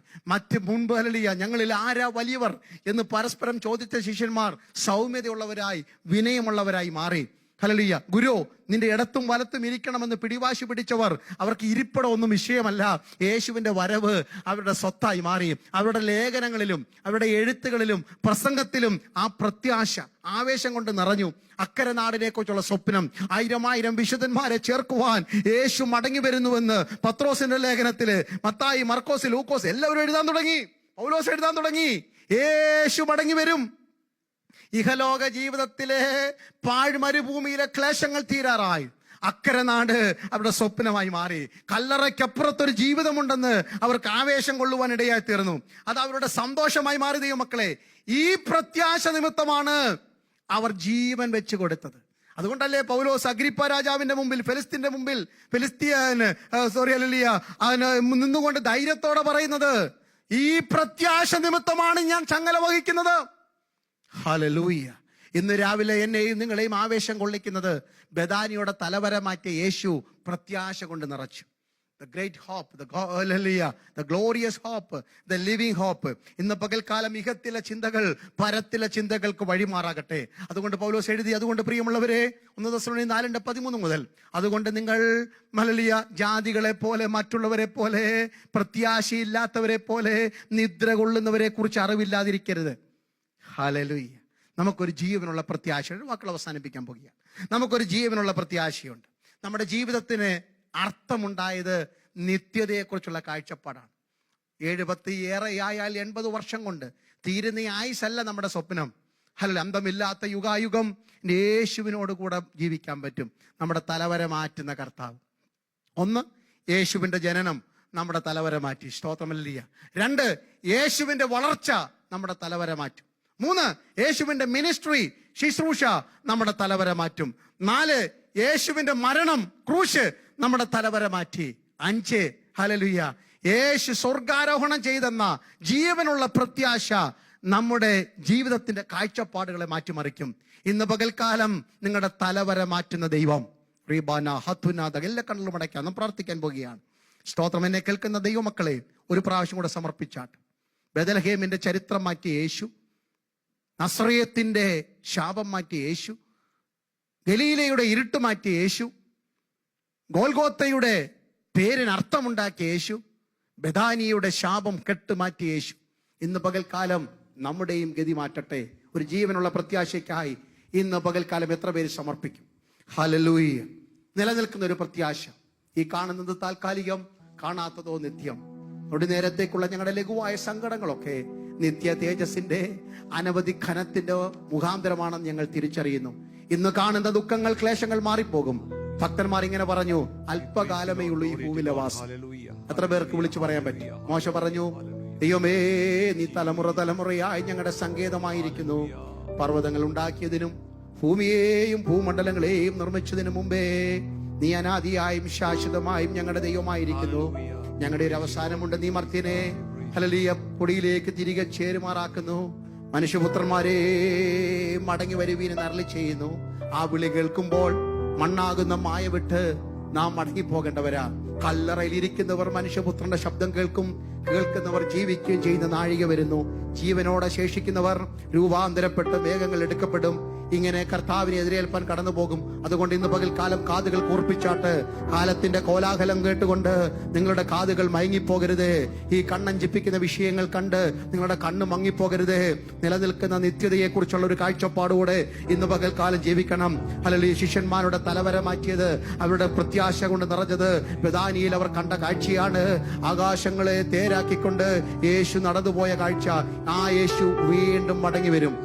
മുൻപ് ഹല്ലേലൂയ ഞങ്ങളിൽ ആരാ വലിയവർ എന്ന് പരസ്പരം ചോദിച്ച ശിഷ്യന്മാർ സൗമ്യതയുള്ളവരായി, വിനയമുള്ളവരായി മാറി. ഹല്ലേലൂയ. ഗുരു, നിന്റെ ഇടത്തും വലത്തും ഇരിക്കണമെന്ന് പിടിവാശി പിടിച്ചവർ, അവർക്ക് ഇരിപ്പിടം ഒന്നും വിഷയമല്ല. യേശുവിന്റെ വരവ് അവരുടെ സ്വത്തായി മാറി. അവരുടെ ലേഖനങ്ങളിലും അവരുടെ എഴുത്തുകളിലും പ്രസംഗത്തിലും ആ പ്രത്യാശ, ആവേശം കൊണ്ട് നിറഞ്ഞു. അക്കരെ നാടിനെ കുറിച്ചുള്ള സ്വപ്നം, 1000 വിശുദ്ധന്മാരെ ചേർക്കുവാൻ യേശു മടങ്ങി വരുന്നുവെന്ന് പത്രോസിന്റെ ലേഖനത്തില്, മത്തായി, മർക്കോസ്, ലൂക്കോസ് എല്ലാവരും എഴുതാൻ തുടങ്ങി. പൗലോസ് എഴുതാൻ തുടങ്ങി. യേശു മടങ്ങി വരും. ഇഹലോക ജീവിതത്തിലെ പാഴ്മരുഭൂമിയിലെ ക്ലേശങ്ങൾ തീരാറായി. അക്കരെ നാട് അവരുടെ സ്വപ്നമായി മാറി. കല്ലറയ്ക്കപ്പുറത്തൊരു ജീവിതമുണ്ടെന്ന് അവർക്ക് ആവേശം കൊള്ളുവാൻ ഇടയായി തീർന്നു. അത് അവരുടെ സന്തോഷമായി മാറി. ദൈവമക്കളെ, ഈ പ്രത്യാശ നിമിത്തമാണ് അവർ ജീവൻ വെച്ചു കൊടുത്തത്. അതുകൊണ്ടല്ലേ പൗലോസ് അഗ്രിപ്പ രാജാവിന്റെ മുമ്പിൽ, നിന്നുകൊണ്ട് ധൈര്യത്തോടെ പറയുന്നത്, ഈ പ്രത്യാശ നിമിത്തമാണ് ഞാൻ ചങ്ങല വഹിക്കുന്നത്. ഹല്ലേലൂയ. ഇന്ന് രാവിലെ എന്നെയും നിങ്ങളെയും ആവേശം കൊള്ളിക്കുന്നത് ബെഥാനിയുടെ തലവര മാറ്റിയ യേശു പ്രത്യാശ കൊണ്ട് നിറച്ചു. The great hope, the glorious hope, the living hope. ഇന്ന് പകൽക്കാലം ഇഹത്തിലെ ചിന്തകൾ പരത്തിലെ ചിന്തകൾക്ക് വഴിമാറാകട്ടെ. അതുകൊണ്ട് പൗലോസ് എഴുതി, അതുകൊണ്ട് പ്രിയമുള്ളവരെ, 1 തെസ്സലോനിക്കർ 4:13 മുതൽ, അതുകൊണ്ട് നിങ്ങൾ ഹല്ലേലൂയ ജാതികളെ പോലെ, മറ്റുള്ളവരെ പോലെ, പ്രത്യാശയില്ലാത്തവരെ പോലെ, നിദ്ര കൊള്ളുന്നവരെ കുറിച്ച് അറിവില്ലാതിരിക്കരുത്. ഹല്ലേലൂയ. നമുക്കൊരു ജീവനുള്ള പ്രത്യാശ. വാക്കുകൾ അവസാനിപ്പിക്കാൻ പോകുകയാണ്. നമുക്കൊരു ജീവനുള്ള പ്രത്യാശയുണ്ട്. നമ്മുടെ ജീവിതത്തിന് അർത്ഥമുണ്ടായത് നിത്യതയെക്കുറിച്ചുള്ള കാഴ്ചപ്പാടാണ്. 70 ഏറെയായാൽ 80 വർഷം കൊണ്ട് തീരുന്ന ആയുസല്ല നമ്മുടെ സ്വപ്നം. അന്തമില്ലാത്ത യുഗായുഗം യേശുവിനോട് കൂടെ ജീവിക്കാൻ പറ്റും. നമ്മുടെ തലവര മാറ്റുന്ന കർത്താവ്. 1, യേശുവിന്റെ ജനനം നമ്മുടെ തലവര മാറ്റി. സ്തോത്രമല്ലിയ. 2, യേശുവിന്റെ വളർച്ച നമ്മുടെ തലവര മാറ്റും. 3, യേശുവിന്റെ മിനിസ്ട്രി, ശുശ്രൂഷ നമ്മുടെ തലവര മാറ്റും. 4, യേശുവിന്റെ മരണം, ക്രൂശ് നമ്മുടെ തലവര മാറ്റി. 5, ഹല്ലേലൂയ, യേശു സ്വർഗാരോഹണം ചെയ്തെന്ന ജീവനുള്ള പ്രത്യാശ നമ്മുടെ ജീവിതത്തിന്റെ കാഴ്ചപ്പാടുകളെ മാറ്റിമറിക്കും. ഇന്ന് പകൽക്കാലം നിങ്ങളുടെ തലവര മാറ്റുന്ന ദൈവം റീബാന ഹത്തുനാഥ എല്ലാ കണ്ണുകളും അടയ്ക്കാം. നാം പ്രാർത്ഥിക്കാൻ പോകുകയാണ്. സ്തോത്രം. എന്നെ കേൾക്കുന്ന ദൈവമക്കളെ, ഒരു പ്രാവശ്യം കൂടെ സമർപ്പിച്ചാട്ട്. ബെഥലഹേമിന്റെ ചരിത്രം മാറ്റിയ യേശു, നസ്രയത്തിന്റെ ശാപം മാറ്റിയ യേശു, ഗലീലയുടെ ഇരുട്ട് മാറ്റിയ യേശു, ഗോൽഗോത്തയുടെ പേരിന് അർത്ഥമുണ്ടാക്കിയ യേശു, ബെഥാനിയുടെ ശാപം കെട്ടുമാറ്റിയ യേശു ഇന്ന് പകൽക്കാലം നമ്മുടെയും ഗതി മാറ്റട്ടെ. ഒരു ജീവനുള്ള പ്രത്യാശയ്ക്കായി ഇന്ന് പകൽക്കാലം എത്ര പേര് സമർപ്പിക്കും? ഹല്ലേലൂയ. നിലനിൽക്കുന്ന ഒരു പ്രത്യാശ. ഈ കാണുന്നത് താൽക്കാലികം, കാണാത്തതോ നിത്യം. ഒരു നേരത്തേക്കുള്ള ഞങ്ങളുടെ ലഘുവായ സങ്കടങ്ങളൊക്കെ നിത്യ തേജസ്സിന്റെ അനവധി ഘനത്തിന്റെ മുഖാന്തരമാണെന്ന് ഞങ്ങൾ തിരിച്ചറിയുന്നു. ഇന്ന് കാണുന്ന ദുഃഖങ്ങൾ, ക്ലേശങ്ങൾ മാറിപ്പോകും. ഭക്തന്മാർ ഇങ്ങനെ പറഞ്ഞു, അല്പകാലമേ ഉള്ളൂ ഈ ഭൂമിയിലെ വാസം. എത്ര പേർക്ക് വിളിച്ചു പറയാൻ പറ്റി? മോശ പറഞ്ഞു, ദൈവമേ, നീ തലമുറ തലമുറയായി ഞങ്ങളുടെ സങ്കേതമായിരിക്കുന്നു. പർവ്വതങ്ങൾ ഉണ്ടാക്കിയതിനും ഭൂമിയെയും ഭൂമണ്ഡലങ്ങളെയും നിർമ്മിച്ചതിനു മുമ്പേ നീ അനാദിയായും ശാശ്വതമായും ഞങ്ങളുടെ ദൈവമായിരിക്കുന്നു. ഞങ്ങളുടെ ഒരു അവസാനമുണ്ട്. നീ മർത്യനെ ഹല്ലേലൂയ പൊടിയിലേക്ക് തിരികെ ചേരുമാറാക്കുന്നു. മനുഷ്യപുത്രന്മാരെ മടങ്ങി വരുവീന് അരുളി ചെയ്യുന്നു. ആ വിളി കേൾക്കുമ്പോൾ മണ്ണാകുന്ന മായ വിട്ട് നാം മടങ്ങിപ്പോകേണ്ടവരാ. കല്ലറയിൽ ഇരിക്കുന്നവർ മനുഷ്യപുത്രന്റെ ശബ്ദം കേൾക്കും, കേൾക്കുന്നവർ ജീവിക്കുകയും ചെയ്യുന്ന നാഴിക വരുന്നു. ജീവനോടെ ശേഷിക്കുന്നവർ രൂപാന്തരപ്പെട്ട് മേഘങ്ങൾ എടുക്കപ്പെടും. ഇങ്ങനെ കർത്താവിനെ എതിരേൽപ്പാൻ കടന്നു പോകും. അതുകൊണ്ട് ഇന്ന് പകൽക്കാലം കാതുകൾ കൂർപ്പിച്ചാട്ട്. കാലത്തിന്റെ കോലാഹലം കേട്ടുകൊണ്ട് നിങ്ങളുടെ കാതുകൾ മയങ്ങിപ്പോകരുത്. ഈ കണ്ണഞ്ചിപ്പിക്കുന്ന വിഷയങ്ങൾ കണ്ട് നിങ്ങളുടെ കണ്ണ് മങ്ങിപ്പോകരുത്. നിലനിൽക്കുന്ന നിത്യതയെ കുറിച്ചുള്ള ഒരു കാഴ്ചപ്പാടോടെ ഇന്ന് പകൽക്കാലം ജീവിക്കണം. ഹല്ലേലൂയ. ശിഷ്യന്മാരുടെ തലവര മാറ്റിയത്, അവരുടെ പ്രത്യാശ കൊണ്ട് നിറഞ്ഞത് ബെഥാനിയിൽ അവർ കണ്ട കാഴ്ചയാണ്. ആകാശങ്ങളെ തേരാക്കിക്കൊണ്ട് യേശു നടന്നുപോയ കാഴ്ച. ആ യേശു വീണ്ടും മടങ്ങി വരും.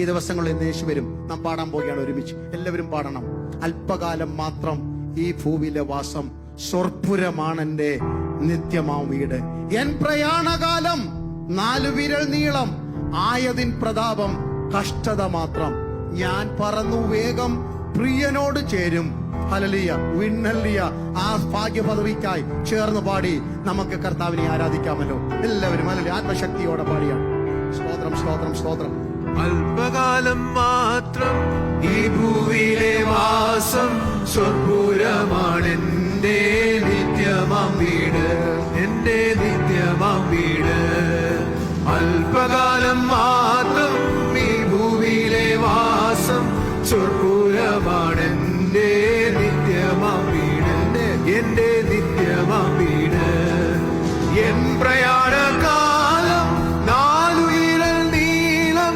ഈ ദിവസങ്ങളിൽ യേശു വരും. നാം പാടാൻ പോകുകയാണ് ഒരുമിച്ച്. എല്ലാവരും പാടണം. അല്പകാലം മാത്രം ഈ ഭൂവിലെ വാസം, സ്വർപ്പുരമാണെന്റെ നിത്യമാം വീട്. എൻ പ്രയാണകാലം 4 വിരൽ നീളം, ആയതിൻ പ്രതാപം കഷ്ടത മാത്രം. ഞാൻ പറന്നു വേഗം പ്രിയനോട് ചേരും. ഹല്ലേലൂയ, വിണ്ണല്ലിയ. ആ ഭാഗ്യപദവിക്കായി ചേർന്ന് പാടി നമുക്ക് കർത്താവിനെ ആരാധിക്കാമല്ലോ. എല്ലാവരും ഹല്ലേലൂയ ആത്മശക്തിയോടെ പാടിയാണ്. സ്തോത്രം, സ്തോത്രം, സ്തോത്രം. അല്പകാലം മാത്രം ഈ ഭൂവിലെ വാസം, സ്വർഗ്ഗപുരമാണെന്റെ നിത്യമാം വീട്, എന്റെ നിത്യമാം വീട്. അല്പകാലം മാത്രം ഈ ഭൂവിലെ വാസം, സ്വർഗ്ഗപുരമാണെന്റെ നിത്യമാം വീട്, എന്റെ നിത്യമാം വീട്. എൻ പ്രയാണകാലം 4 വിരൽ നീളം,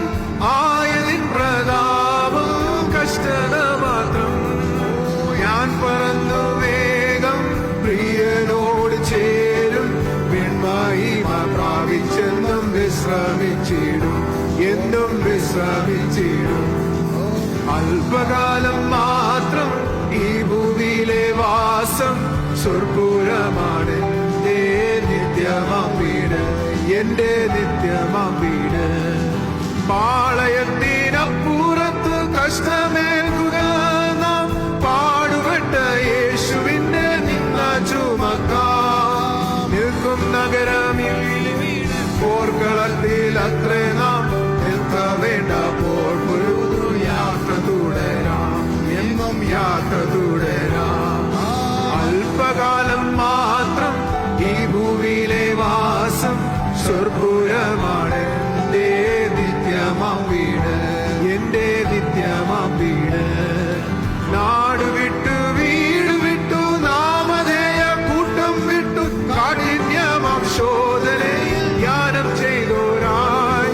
ആയതിൻ പ്രതാപം കഷ്ടത മാത്രം. ഞാൻ പറന്നു വേഗം പ്രിയനോട് ചേരും, വെൺമഹിമ പ്രാപിച്ചെന്നും വിശ്രമിച്ചിടും, എന്നും വിശ്രമിച്ചിടും. അല്പകാലം മാത്രം ഈ ഭൂവിലെ വാസം, സ്വർഗ്ഗപുരമാണ് എന്റെ നിത്യമാം വീട്, എന്റെ നിത്യമാം വീട്. പാളയത്തിനപ്പുറത്ത് കഷ്ടമേൽക്കുക നാം, പാടുപെട്ട യേശുവിന്റെ നിന്ന ചുമക്കാം. നിൽക്കും നഗരമിൽ പോർക്കളത്തിൽ അത്രേ നാം നിൽക്ക വേണ്ട. പോർപ്പൊരു യാത്ര തുടരാം, എന്നും യാത്ര തുടരാം. അല്പകാലം മാത്രം ഈ ഭൂവിലെ വാസം, സ്വർഗ്ഗപുരമാണ് എന്റെ നിത്യമാം വീട്, എന്റെ നിത്യമാം വീട്. നാട് വിട്ടു വീട് വിട്ടു നാമധേയ കൂട്ടം വിട്ടു, കാഠിന്യമാം ശോധനയിൽ ധ്യാനം ചെയ്തോരായി.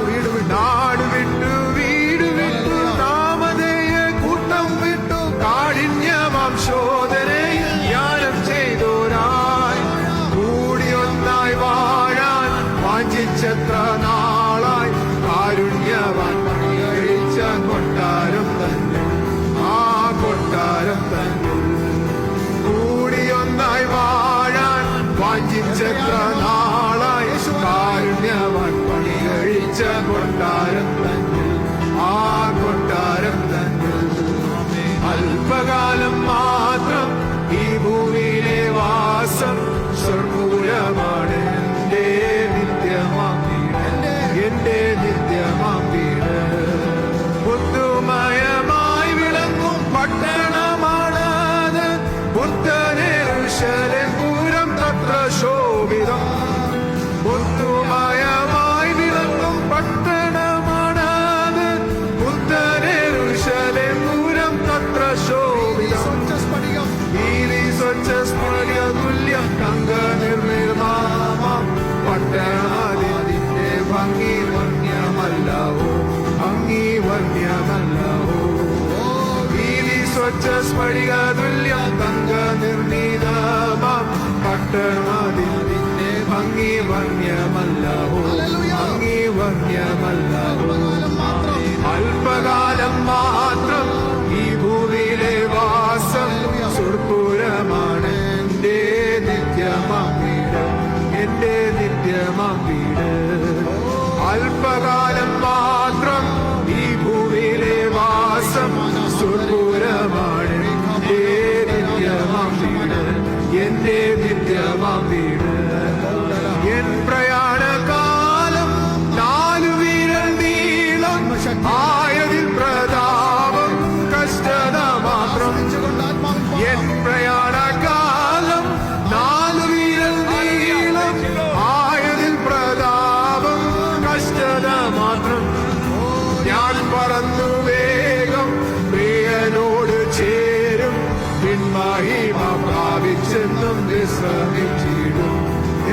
നാട് വിട്ടു വീട് വിട്ടു നാമധേയ കൂട്ടം വിട്ടു, കാഠിന്യമാം ശോധനയിൽ ധ്യാനം ചെയ്തോരായി. കൂടിയൊന്നായി വാഴാൻ വാഞ്ചിച്ചത്ര നാളായി, കാരുണ്യവാൻ കഴിച്ച കൊട്ടാരം തന്നെ, ആ കൊട്ടാരം തന്നെ. കൂടിയൊന്നായി വാഴാൻ വാഞ്ചിച്ചത്ര നാളായി, കാരുണ്യവാൻ പണി കഴിച്ച കൊട്ടാരം തന്നെ, ആ കൊട്ടാരം തന്നെ. അല്പകാലം മാത്രം ഈ ഭൂമിയിലെ വാസം, സ്വർഗ്ഗപുരമാണ് എന്റെ നിത്യമാം വീട്, എന്റെ നിത്യമാം വീട്. പുതുമയമായി വിളങ്ങും പട്ടണമാണത്, പുത്തനെരുശലേം പുരം തത്ര ശോഭിതം. പുതുമയമായി വിളങ്ങും പട്ടണമാണത്, പുത്തനെരുശലേം പുരം തത്ര ശോഭിതം. തുല്യം തങ്ക നിർനിർമാമം പട്ടണാതിന്റെ ഭംഗി വന്യമല്ലവോ, ഭംഗി വന്യമല്ലവോ. വീതി സ്വച്ഛ സ്ഫടിക തുല്യം തങ്ക നിർണീതമാം പട്ടണാതിന്റെ ഭംഗി വന്യമല്ലവോ, ഭംഗി വന്യമല്ലവോ. അല്പകാലം മാത്രം ഈ ഭൂമിയിലെ വാസം, സ്വർഗ്ഗപുരമാണ് എന്റെ നിത്യമാം വീട്, എന്റെ നിത്യമാം വീട്. അല്പകാലം മാത്രം ഈ ഭൂമിയിലെ വാസം, സ്വർഗ്ഗപുരമാണ് എന്റെ നിത്യമാം വീട്, എന്റെ നിത്യമാം വീട്. എൻ പ്രയാണകാലം 4 വിരൽ നീളം, ആയതിൽ പ്രതാപം കഷ്ടത മാത്രം. എൻ പ്രയാണകാലം 4 വിരൽ നീളം, ആയതിൽ പ്രതാപം കഷ്ടത മാത്രം. ഞാൻ പറന്നു വേഗം പ്രിയനോട് ചേരും, പിൻമഹിമ പ്രാപിച്ചെന്നും വിശ്രമിച്ചിടും,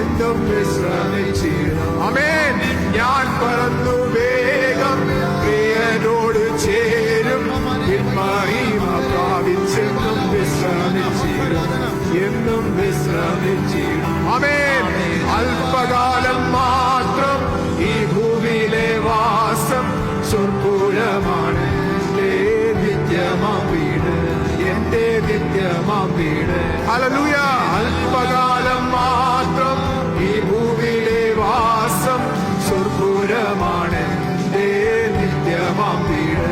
എന്നും വിശ്രമിച്ചിടും. ആമേൻ. ഞാൻ പറന്നു വേഗം പ്രിയനോട് ചേരും, പിൻമഹിമ പ്രാപിച്ചെന്നും വിശ്രമിച്ചിടും, എന്നും വിശ്രമിച്ചിടും. ആമേൻ. അല്പകാലം മാത്രം ഈ ഭൂമിയിലെ വാസം, സ്വർഗ്ഗപുരമാണ് എന്റെ നിത്യമാം വീട്, എന്റെ നിത്യമാം വീട്. ഹല്ലേലൂയ. അല്പകാലം മാത്രം സുർപുരമാണ് എന്റെ നിത്യമാം വീട്,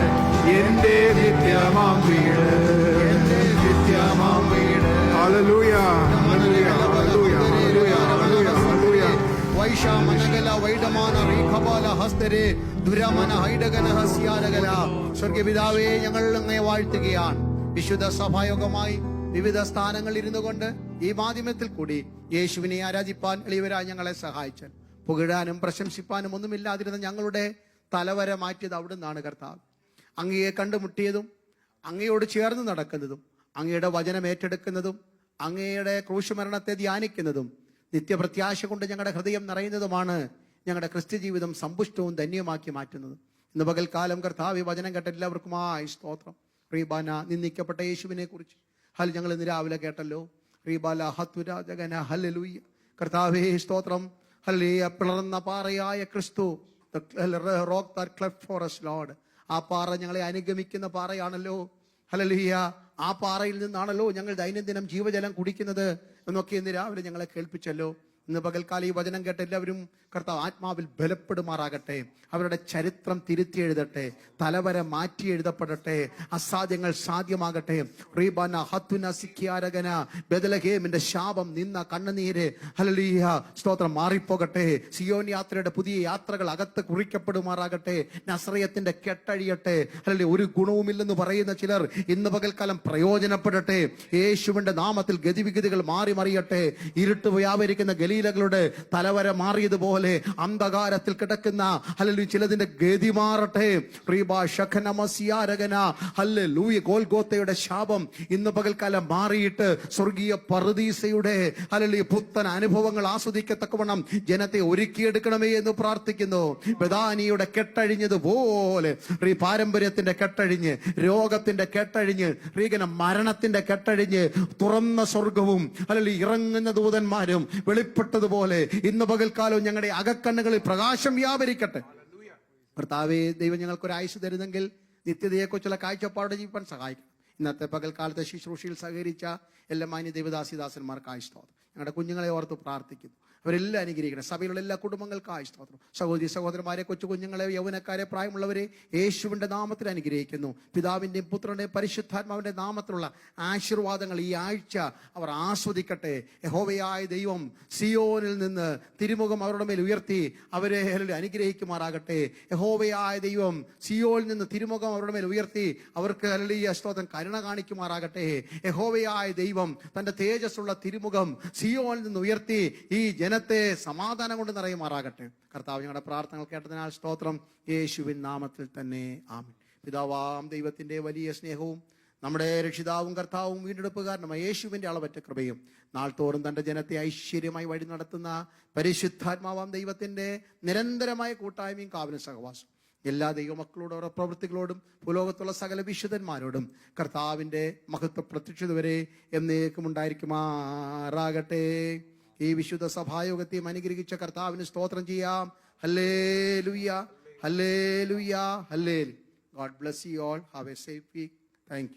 എന്റെ നിത്യമാം വീട്, എന്റെ നിത്യമാം വീട്. Hallelujah, hallelujah, hallelujah, hallelujah, hallelujah, hallelujah. വൈഷാമനകല വൈഡമാന റീഖബാല ഹസ്തരെ ദുരമന ഹൈഡകന ഹസ്യാരകല. സ്വർഗ്ഗപിതാവേ, ഞങ്ങൾ അങ്ങേ വാഴ്ത്തുകയാണ്. വിശുദ്ധ സഭായോഗമായി വിവിധ സ്ഥാനങ്ങളിൽ ഇരുന്നു കൊണ്ട് ഈ മാധ്യമത്തിൽ കൂടി യേശുവിനെ ആരാധിപ്പാൻ എളിയവരായി ഞങ്ങളെ സഹായിച്ചാൽ പുകഴാനും പ്രശംസിപ്പാനും ഒന്നുമില്ലാതിരുന്ന ഞങ്ങളുടെ തലവര മാറ്റിയത് അവിടുന്നാണ് കർത്താവ്. അങ്ങയെ കണ്ടുമുട്ടിയതും അങ്ങയോട് ചേർന്ന് നടക്കുന്നതും അങ്ങയുടെ വചനം ഏറ്റെടുക്കുന്നതും അങ്ങയുടെ ക്രൂശുമരണത്തെ ധ്യാനിക്കുന്നതും നിത്യപ്രത്യാശ കൊണ്ട് ഞങ്ങളുടെ ഹൃദയം നിറയുന്നതുമാണ് ഞങ്ങളുടെ ക്രിസ്ത്യ ജീവിതം സമ്പുഷ്ടവും ധന്യമാക്കി മാറ്റുന്നത്. ഇന്ന് പകൽക്കാലം കർത്താവ് വചനം കേട്ട എല്ലാവർക്കുമായി സ്തോത്രം. റീബാന നിന്ദിക്കപ്പെട്ട യേശുവിനെ കുറിച്ച് ഞങ്ങൾ ഇന്ന് രാവിലെ കേട്ടല്ലോ. റീബാല ഹത്തുരാജകന ഹല്ലേലൂയ. കർത്താവേ സ്തോത്രം. ഹല്ലേലൂയ. പിളർന്ന പാറയായ ക്രിസ്തു, rock that cleft for us Lord. ആ പാറ ഞങ്ങളെ അനുഗമിക്കുന്ന പാറയാണല്ലോ. ഹല്ലേലൂയ. ആ പാറയിൽ നിന്നാണല്ലോ ഞങ്ങൾ ദൈനംദിനം ജീവജലം കുടിക്കുന്നത് എന്നൊക്കെ ഇന്ന് രാവിലെ ഞങ്ങളെ കേൾപ്പിച്ചല്ലോ. ഇന്ന് പകൽക്കാലം ഈ വചനം കേട്ട എല്ലാവരും കർത്താവ് ആത്മാവിൽ ബലപ്പെടുമാറാകട്ടെ. അവരുടെ ചരിത്രം തിരുത്തി എഴുതട്ടെ, തലവര മാറ്റി എഴുതപ്പെടട്ടെ, അസാധ്യങ്ങൾ സാധ്യമാകട്ടെ. റീബാന ഹത്തുന സിഖ്യാരകന ബദലഹേമിന്റെ ശാപം നിന്ന കണ്ണുനീര് ഹല്ലേലൂയ സ്തോത്രം മാറിപ്പോകട്ടെ. സിയോൻ യാത്രയുടെ പുതിയ യാത്രകൾ അകത്ത് കുറിക്കപ്പെടുമാറാകട്ടെ. നസ്രയത്തിന്റെ കെട്ടഴിയട്ടെ. ഹല്ലേലൂയ. ഒരു ഗുണവുമില്ലെന്ന് പറയുന്ന ചിലർ ഇന്ന് പകൽക്കാലം പ്രയോജനപ്പെടട്ടെ. യേശുവിന്റെ നാമത്തിൽ ഗതിവിഗതികൾ മാറി മറിയട്ടെ. ഇരുട്ട് വ്യാപരിക്കുന്ന ഗലീലകളുടെ തലവര മാറിയതുപോലെ അന്ധകാരത്തിൽ കിടക്കുന്ന ഹല്ലേലൂയ ചിലതിന്റെ ഗതി മാറട്ടെ. ഹല്ലേലൂയ. ഗോൽഗോത്തയുടെ ശാപം ഇന്ന് പകൽക്കാലം മാറിയിട്ട് സ്വർഗീയ പറുദീസയുടെ ഹല്ലേലൂയ പുത്തൻ അനുഭവങ്ങൾ ആസ്വദിക്കത്തക്കവണ്ണം ജനത്തെ ഒരുക്കിയെടുക്കണമേ എന്ന് പ്രാർത്ഥിക്കുന്നു. ബദാനിയുടെ കെട്ടഴിഞ്ഞതുപോലെ പാരമ്പര്യത്തിന്റെ കെട്ടഴിഞ്ഞ്, രോഗത്തിന്റെ കെട്ടഴിഞ്ഞ്, മരണത്തിന്റെ കെട്ടഴിഞ്ഞ് തുറന്ന സ്വർഗവും ഹല്ലേലൂയ ഇറങ്ങുന്ന ദൂതന്മാരും വെളിപ്പെട്ടതുപോലെ ഇന്ന് പകൽക്കാലവും ഞങ്ങളുടെ അകക്കണ്ണുകളിൽ പ്രകാശം വ്യാപരിക്കട്ടെ. കർത്താവേ, ദൈവം ഞങ്ങൾക്കൊരു ആയുസ് തരുന്നെങ്കിൽ നിത്യതയെക്കുറിച്ചുള്ള കാഴ്ചപ്പാട് ജീവിക്കാൻ സഹായിക്കണം. ഇന്നത്തെ പകൽക്കാലത്തെ ശുശ്രൂഷയിൽ സഹകരിച്ച എല്ലാ മാന്യ ദേവദാസിദാസന്മാർക്കായി സ്തോത്രം. ഞങ്ങളുടെ കുഞ്ഞുങ്ങളെ ഓർത്ത് പ്രാർത്ഥിക്കുന്നു. അവരെല്ലാം അനുഗ്രഹിക്കണം. സഭയിലുള്ള എല്ലാ കുടുംബങ്ങൾക്കായി സ്തോത്രം. സഹോദരി സഹോദരന്മാരെ, കൊച്ചു കുഞ്ഞുങ്ങളെ, യൗവനക്കാരെ, പ്രായമുള്ളവരെ യേശുവിന്റെ നാമത്തിൽ അനുഗ്രഹിക്കുന്നു. പിതാവിന്റെയും പുത്രന്റെയും പരിശുദ്ധാത്മാവിന്റെ നാമത്തിലുള്ള ആശീർവാദങ്ങൾ ഈ ആഴ്ച അവർ ആസ്വദിക്കട്ടെ. യഹോവയായ ദൈവം സിയോനിൽ നിന്ന് തിരുമുഖം അവരുടെ മേൽ ഉയർത്തി അവരെ അനുഗ്രഹിക്കുമാറാകട്ടെ. യഹോവയായ ദൈവം സിയോനിൽ നിന്ന് തിരുമുഖം അവരുടെ മേൽ ഉയർത്തി അവർക്ക് ഹല്ലേലൂയ സ്തോത്രം കരുണ കാണിക്കുമാറാകട്ടെ. യഹോവയായ ദൈവം തന്റെ തേജസ്സുള്ള തിരുമുഖം സിയോനിൽ നിന്ന് ഉയർത്തി ഈ ജനത്തെ സമാധാനം കൊണ്ട് നിറയുമാറാകട്ടെ. കർത്താവ് ഞങ്ങളുടെ പ്രാർത്ഥനകൾ കേട്ടതിനാൽ സ്തോത്രം. യേശുവിൻ നാമത്തിൽ തന്നെ ആമേൻ. പിതാവാം ദൈവത്തിന്റെ വലിയ സ്നേഹവും നമ്മുടെ രക്ഷിതാവും കർത്താവും വീണ്ടെടുപ്പുകാരനുമായ യേശുവിന്റെ അളവറ്റ കൃപയും നാൾതോറും തന്റെ ജനത്തെ ഐശ്വര്യമായി വഴി നടത്തുന്ന പരിശുദ്ധാത്മാവാം ദൈവത്തിന്റെ നിരന്തരമായ കൂട്ടായ്മയും കാവലും സഹവാസം എല്ലാ ദൈവമക്കളോടും അവരുടെ പ്രവൃത്തികളോടും ഭൂലോകത്തുള്ള സകല വിശുദ്ധന്മാരോടും കർത്താവിന്റെ മഹത്വ പ്രത്യക്ഷത വരെ എന്നേക്കും ഉണ്ടായിരിക്കുമാറാകട്ടെ. ഈ വിശുദ്ധ സഭായോഗത്തെയും അനുഗ്രഹിച്ച കർത്താവിന് സ്തോത്രം ചെയ്യാം. Hallelujah, hallelujah, hallelujah. God bless you all. Have a safe week. Thank you.